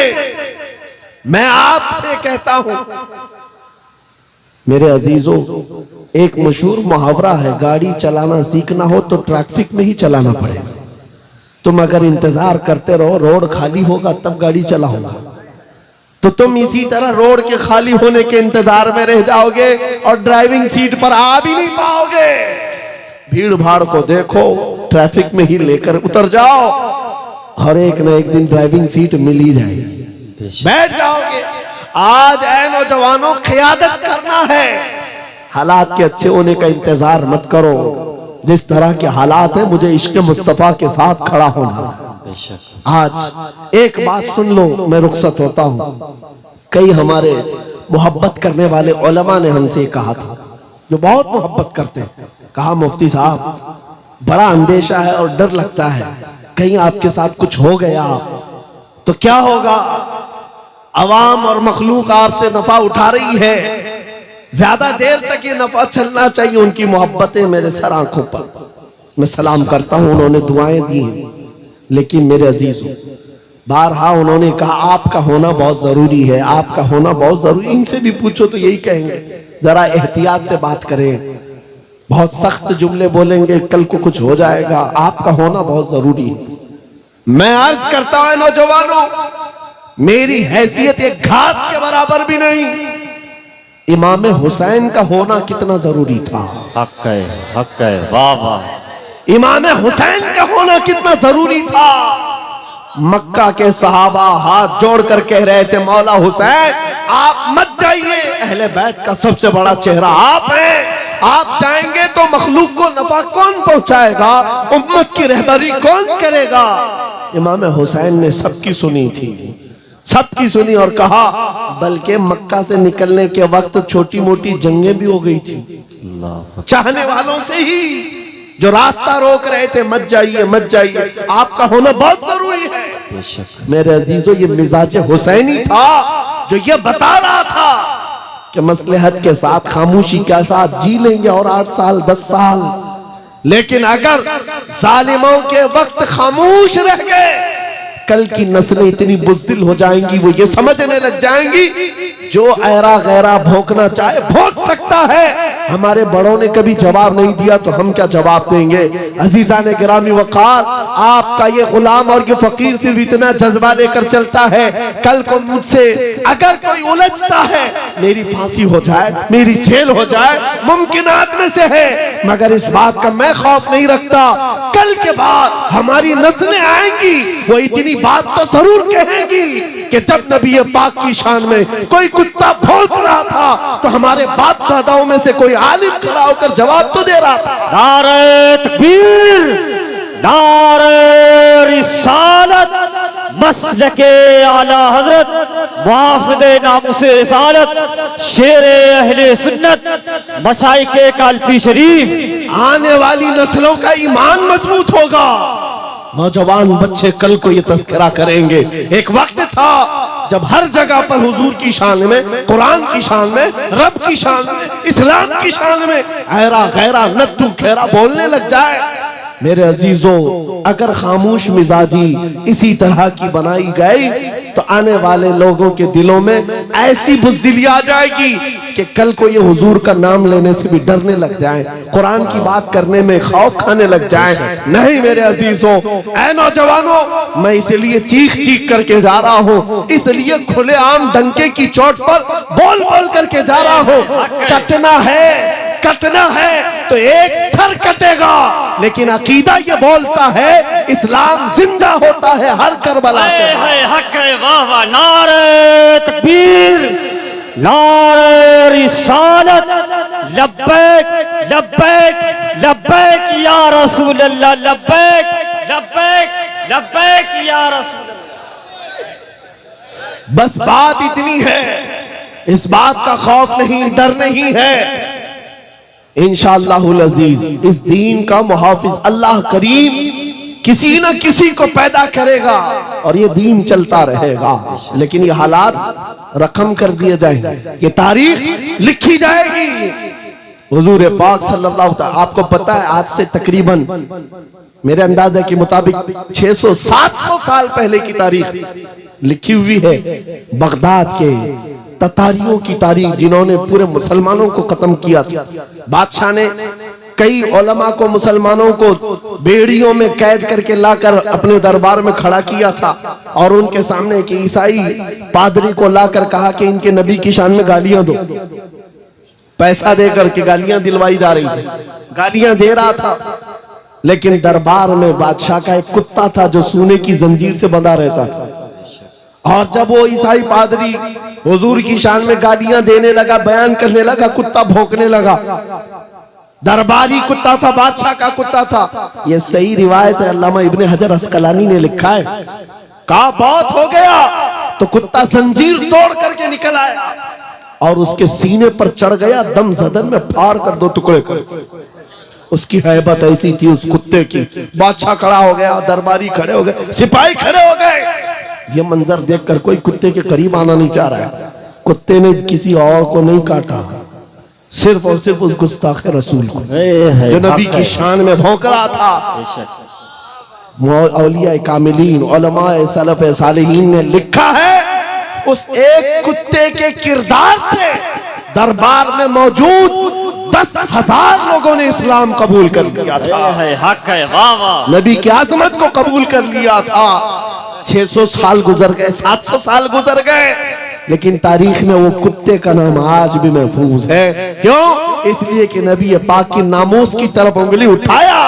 मैं आपसे कहता हूं मेरे अजीजों, एक मशहूर मुहावरा है, गाड़ी चलाना सीखना हो तो ट्रैफिक में ही चलाना पड़ेगा। तुम अगर इंतजार करते रहो रोड खाली होगा तब गाड़ी चलाओगा, तो तुम इसी तरह रोड के खाली होने के इंतजार में रह जाओगे और ड्राइविंग सीट पर आ भी नहीं पाओगे। भीड़ भाड़ को देखो, ट्रैफिक में ही लेकर उतर जाओ और एक ना एक दिन ड्राइविंग सीट मिल ही जाएगी, बैठ जाओगे। आज ऐ नौजवानों, क़ियादत करना है, हालात के अच्छे होने का इंतजार मत करो। जिस तरह के हालात हैं, मुझे इश्क़ मुस्तफा के साथ खड़ा होना। आज एक बात सुन लो, मैं रुखसत होता हूं। कई हमारे मोहब्बत करने वाले उलमा ने हमसे कहा था, जो बहुत मोहब्बत करते हैं, कहा मुफ्ती साहब बड़ा अंदेशा है और डर लगता है, कहीं आपके साथ कुछ हो गया तो क्या होगा? अवाम और मखलूक आपसे नफा उठा रही है, ज्यादा देर तक ये नफा चलना चाहिए। उनकी मोहब्बतें मेरे सर आंखों पर, मैं सलाम करता हूं, उन्होंने दुआएं दी हैं। लेकिन मेरे अजीजों, बारहा उन्होंने कहा आपका होना बहुत जरूरी है, आपका होना बहुत जरूरी। इनसे भी पूछो तो यही कहेंगे, जरा एहतियात से बात करें, बहुत सख्त जुमले बोलेंगे, कल को कुछ हो जाएगा। आपका होना बहुत जरूरी है। मैं अर्ज करता हूं नौजवानों, मेरी हैसियत एक घास के बराबर भी नहीं। इमाम हुसैन का होना कितना जरूरी था। हक है, वाह वाह। इमाम हुसैन का होना कितना जरूरी था। मक्का के सहाबा हाथ जोड़कर कह रहे थे, मौला हुसैन आप मत जाइए, अहले बैत का सबसे बड़ा चेहरा आप हैं, आप जाएंगे तो मखलूक को नफा कौन पहुंचाएगा, उम्मत की रहबरी कौन करेगा। इमाम हुसैन ने सबकी सुनी थी, सबकी सुनी और कहा, बल्कि मक्का से निकलने के वक्त छोटी मोटी जंगें भी हो गई थी अल्लाह चाहने वालों से ही, जो रास्ता रोक रहे थे, मत जाइए मत जाइए, आपका होना बहुत जरूरी है। बेशक मेरे अजीजों, ये मिजाज हुसैनी था जो ये बता रहा था कि मसलहत के साथ खामोशी के साथ जी लेंगे और 8 साल 10 साल, लेकिन अगर जालिमों के वक्त खामोश रह गए, कल की नस्लें इतनी बुज़दिल हो जाएंगी, वो ये समझने लग जाएंगी जो ऐरा गैरा भौंकना चाहे भौंक सकता है। हमारे बड़ों ने कभी जवाब नहीं दिया तो हम क्या जवाब देंगे। अजीजा ने गिरामी वकार, आपका ये गुलाम और ये फकीर सिर्फ इतना जज्बा लेकर चलता है, कल को मुझसे अगर कोई उलझता है, मेरी फांसी हो जाए, मेरी जेल हो जाए, मुमकिनात में से है, मगर इस बात का मैं खौफ नहीं रखता, कल के बाद हमारी नस्लें आएंगी, वो इतनी बात तो जरूर कहेंगी कि जब नबी पाक की शान में कोई कुत्ता भौंक रहा था तो हमारे बाप दादाओं में से कोई आलिम खड़ा होकर जवाब तो दे रहा था। नारे तकबीर, नारे रिसालत, मसलके आला हजरत, मुहाफिज़े नामुसे रिसालत, शेरे अहले सुन्नत, मशाइखे कालपी शरीफ। आने वाली नस्लों का ईमान मजबूत होगा। नौजवान बच्चे कल को ये तस्करा करेंगे। एक वक्त था जब हर जगह पर हुजूर की शान में, कुरान की शान में, रब की शान में, इस्लाम की शान में ऐरा गैरा नत्थु खेरा बोलने लग जाए। मेरे अजीजों, अगर खामोश मिजाजी इसी तरह की बनाई गई तो आने वाले लोगों के दिलों में ऐसी बुज़दिली आ जाएगी कि कल को ये हुजूर का नाम लेने से भी डरने लग जाएं, कुरान की बात करने में खौफ खाने लग जाएं। नहीं मेरे अजीजों, ऐ नौजवानों, मैं इसलिए चीख चीख करके जा रहा हूँ, इसलिए खुलेआम डंके की चोट पर बोल बोल करके जा रहा हूँ। कटना है तो एक सर कटेगा, लेकिन अकीदा ये बोलता है इस्लाम जिंदा होता है हर करबला पे। हक है, वाह वाह, नारे तकबीर, नारे रिसालत, लब्बैक लब्बैक लब्बैक या रसूल अल्लाह, लब्बैक लब्बैक लब्बैक या रसूल अल्लाह। बस बात इतनी है, इस बात का खौफ नहीं, डर नहीं है। इंशाअल्लाहुल अजीज इस दीन का मुहाफिज अल्लाह करीम किसी न किसी को पैदा करेगा और ये दीन चलता रहेगा। लेकिन ये हालात रकम कर दिए जाएंगे, ये तारीख लिखी जाएगी। हुजूर पाक सल्लल्लाहु अलैहि वसल्लम, आपको पता है आज से तकरीबन मेरे अंदाजे के मुताबिक 600-700 साल पहले की तारीख लिखी हुई है। बगदाद के ततारियों की तारीख, जिन्होंने पूरे मुसलमानों को खत्म किया था। बादशाह ने कई उलमा को, मुसलमानों को बेड़ियों में कैद करके लाकर अपने दरबार में खड़ा किया था और उनके सामने एक ईसाई पादरी को लाकर कहा कि इनके नबी की शान में गालियां दो। पैसा देकर के गालियां दिलवाई जा रही थी, गालियां दे रहा था, लेकिन दरबार में बादशाह का एक कुत्ता था जो सोने की जंजीर से बंधा रहता था। और जब वो ईसाई पादरी हुजूर की शान में गालियां देने लगा, बयान करने लगा, कुत्ता भौंकने लगा। दरबारी कुत्ता था, बादशाह का कुत्ता था। ये सही रिवायत है, अल्लामा इब्ने हजर अस्कलानी ने लिखा है। कहा बहुत हो गया तो कुत्ता जंजीर तोड़ करके निकल आया और उसके सीने पर चढ़ गया, दम जदन में फाड़ कर 2 टुकड़े कर। उसकी हैबत ऐसी थी उस कुत्ते की। बादशाह खड़ा हो गया, दरबारी खड़े हो गए, सिपाही खड़े हो गए। ये मंजर देखकर कोई कुत्ते के करीब आना नहीं चाह रहा है। कुत्ते ने किसी और को नहीं काटा, सिर्फ और सिर्फ उस गुस्ताखे रसूल को जो नबी की शान में भौंक रहा था। औलिया कामिलीन, उलमाए सलफ सालिहीन ने लिखा है उस एक कुत्ते के किरदार से दरबार में मौजूद 10,000 लोगों ने इस्लाम कबूल कर लिया था। हक है, वाह वाह, नबी की आजमत को कबूल कर लिया था। 600 साल गुजर गए, 700 साल गुजर गए, लेकिन तारीख में वो कुत्ते का नाम आज भी महफूज है। क्यों? इसलिए कि नबी पाक की नामूस की तरफ उंगली उठाया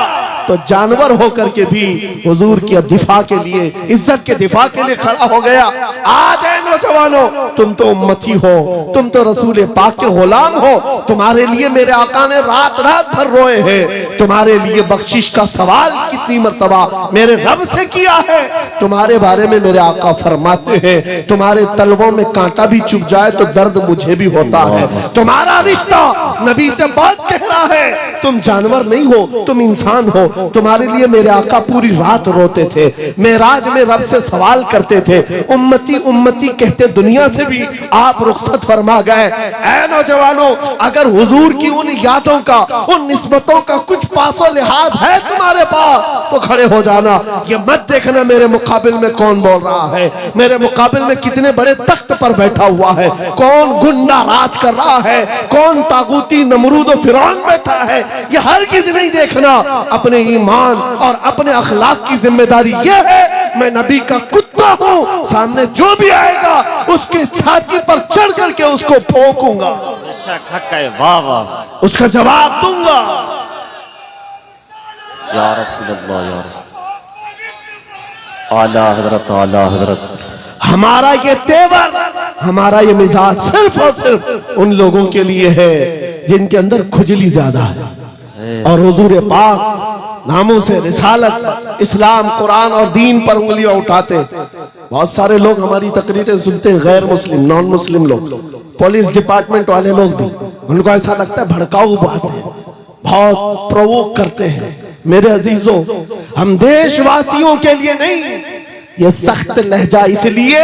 तो जानवर होकर के भी हुजूर के दिफा के लिए, इज्जत के दिफा के लिए खड़ा हो गया। आज है नौजवानों, तुम तो उम्मती हो, तुम तो रसूल पाक के गुलाम हो। तुम्हारे लिए मेरे आका ने रात रात भर रोए हैं। तुम्हारे लिए बख्शिश का सवाल कितनी मर्तबा मेरे रब से किया है। तुम्हारे बारे में मेरे आका फरमाते हैं, तुम्हारे तलवों में कांटा भी चुभ जाए तो दर्द मुझे भी होता है। तुम्हारा रिश्ता नबी से बहुत गहरा है। तुम जानवर नहीं हो, तुम इंसान हो। तुम्हारे लिए मेरे आका पूरी रात रोते थे, मेराज में रब से सवाल करते थे। उम्मती उम्मती कहते दुनिया से भी आप रुखसत फरमा गए। ऐ नौजवानों, अगर हुजूर की उन यादों का, उन निस्बतों का कुछ पासो लिहाज है तुम्हारे पास तो खड़े हो जाना। ये मत देखना मेरे मुकाबिल में कौन बोल रहा है, मेरे मुकाबिल में कितने बड़े तख्त पर बैठा हुआ है, कौन गुंडा राज कर रहा है, कौन तागूती नमरूद और फिरौन बैठा है। ये हर चीज नहीं देखना, अपने ईमान और अपने अखलाक की जिम्मेदारी ये है। मैं नबी का कुत्ता हूँ, सामने जो भी आएगा उसके छाती पर चढ़ करके उसको भौंकूंगा, वाह वाह, उसका जवाब दूंगा। या रसूलल्लाह, या रसूल, आला हजरत, आला हजरत। हमारा ये तेवर, हमारा ये मिजाज सिर्फ और सिर्फ उन लोगों के लिए है जिनके अंदर खुजली ज्यादा है और हुजूर पाक नामों से रिसालत, इस्लाम, कुरान और दीन पर उंगलियां उठाते। बहुत सारे लोग हमारी तकरीरें सुनते हैं, गैर मुस्लिम, नॉन मुस्लिम लोग, पुलिस डिपार्टमेंट वाले लोग भी, उनको ऐसा लगता है भड़काऊ बात है, बहुत प्रोवोक करते हैं। मेरे अजीजों, हम देशवासियों के लिए नहीं, ये सख्त लहजा इसलिए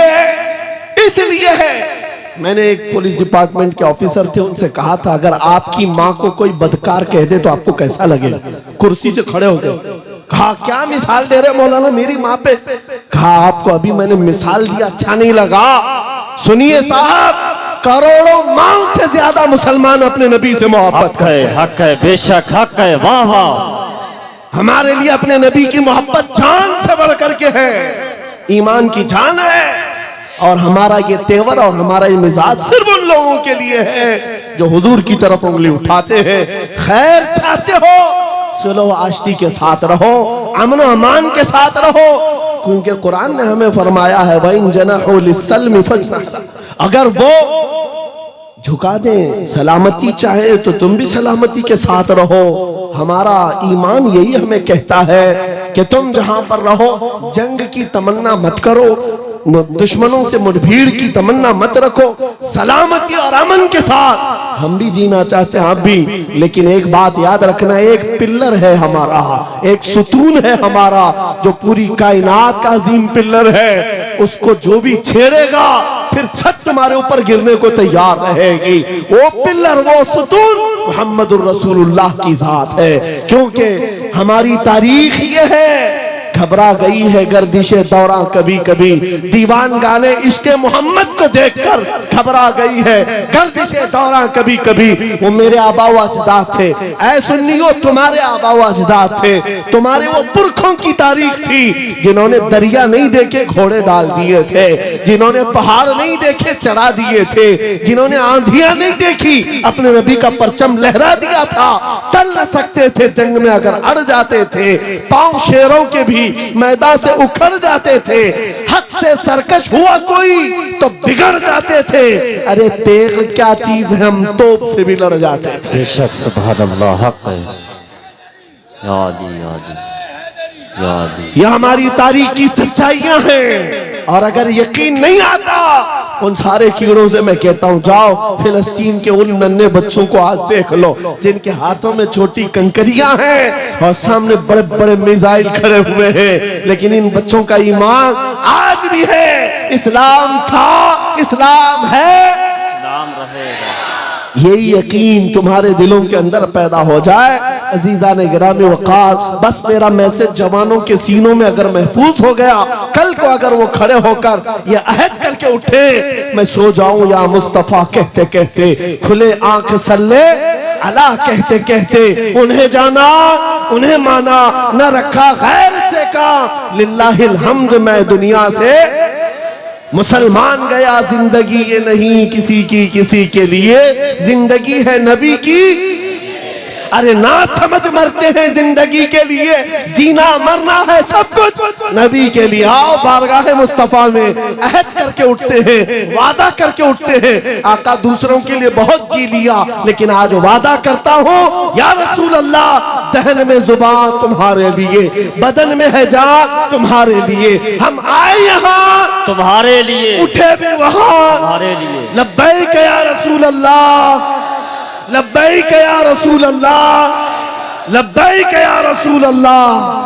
है। मैंने एक पुलिस डिपार्टमेंट के ऑफिसर थे, उनसे कहा था अगर आपकी माँ को कोई बदकार कह दे तो आपको कैसा लगेगा। कुर्सी से खड़े हो गए, कहा क्या मिसाल दे रहे मौलाना मेरी माँ पे। कहा आपको अभी मैंने मिसाल दिया, अच्छा नहीं लगा। सुनिए साहब, करोड़ों माओ से ज्यादा मुसलमान अपने नबी से मोहब्बत है, हक है, बेशक हक है, वाह वाह। हमारे लिए अपने नबी की मोहब्बत जान से बढ़ करके है, ईमान की जान है। और हमारा ये तेवर और हमारा ये मिजाज सिर्फ उन लोगों के लिए है जो हुजूर की तरफ उंगली उठाते हैं। खैर चाहते हो, सुलह आश्ती के साथ रहो, अमन अमान के साथ रहो, क्योंकि कुरान ने हमें फरमाया है वइन जनाहु लिस्सल्म फजनह, अगर वो झुका दें, सलामती चाहे तो तुम भी सलामती के साथ रहो। हमारा ईमान यही हमें कहता है कि तुम जहां पर रहो जंग की तमन्ना मत करो, दुश्मनों से मुठभीड़ की तमन्ना मत रखो, सलामती और अमन के साथ हम भी जीना चाहते हैं, आप भी। लेकिन एक बात याद रखना, एक पिल्लर है हमारा, एक सुतून है हमारा जो पूरी कायनात का अजीम पिल्लर है। उसको जो भी छेड़ेगा फिर छत तुम्हारे ऊपर गिरने को तैयार रहेगी। वो पिल्लर, वो सुतून मुहम्मदुर रसूलुल्लाह की जात है। क्योंकि हमारी तारीख ये है, घबरा गई है गर्दिशे दौरा कभी कभी, दीवान गाने इश्क़े मोहम्मद को देखकर घबरा गई है गर्दिशे दौरा कभी कभी। वो मेरे आबा व अजदाद थे, ऐ सुन्नियों तुम्हारे आबा व अजदाद थे, तुम्हारे वो पुरखों की तारीख थी जिन्होंने दरिया नहीं देखे घोड़े डाल दिए थे, जिन्होंने पहाड़ नहीं देखे चढ़ा दिए थे, जिन्होंने आंधियां नहीं देखी अपने नबी का परचम लहरा दिया था। टल न सकते थे जंग में अगर अड़ जाते थे, पांव शेरों के भी मैदान से उखड़ जाते थे, हक से सरकश हुआ कोई तो बिगड़ जाते थे। अरे तेग क्या चीज है, हम तोप से भी लड़ जाते थे। बेशक सुभान अल्लाह, हक है, यादी यादी यादी। यह हमारी तारीख की सच्चाइयां हैं। और अगर यकीन नहीं आता, उन सारे कीड़ों से मैं कहता हूं जाओ फिलिस्तीन के उन नन्हे बच्चों को आज देख लो जिनके हाथों में छोटी कंकरियां हैं और सामने बड़े बड़े मिसाइल खड़े हुए हैं, लेकिन इन बच्चों का ईमान आज भी है। इस्लाम था, इस्लाम है, इस्लाम रहेगा। यही यकीन तुम्हारे दिलों के अंदर पैदा हो जाए। अजीजा ने गिरामी वक़ार, बस मेरा मैसेज जवानों के सीनों में अगर महफूज हो गया, कल को अगर वो खड़े होकर ये अहद करके उठे मैं सो जाऊं या मुस्तफा कहते कहते, खुले आंख सल्ले अला कहते कहते, उन्हें जाना उन्हें माना, न रखा गैर से काम, लिल्लाहिल हम्द मैं दुनिया से मुसलमान गया। जिंदगी ये नहीं किसी की किसी के लिए, जिंदगी है नबी की। अरे ना समझ मरते हैं जिंदगी के लिए, जीना मरना है सब कुछ नबी के लिए। आओ बारगाह मुस्तफा में अहद करके उठते हैं, वादा करके उठते हैं। आका दूसरों के लिए बहुत जी लिया, लेकिन आज वादा करता हूं या रसूल अल्लाह, दहन में जुबान तुम्हारे लिए, बदन में है जान तुम्हारे लिए। हम आए यहाँ तुम्हारे लिए, उठे भी वहां तुम्हारे लिए। लब्बैक या रसूल अल्लाह, लब्बैक या रसूल अल्लाह, लब्बैक या रसूल अल्लाह।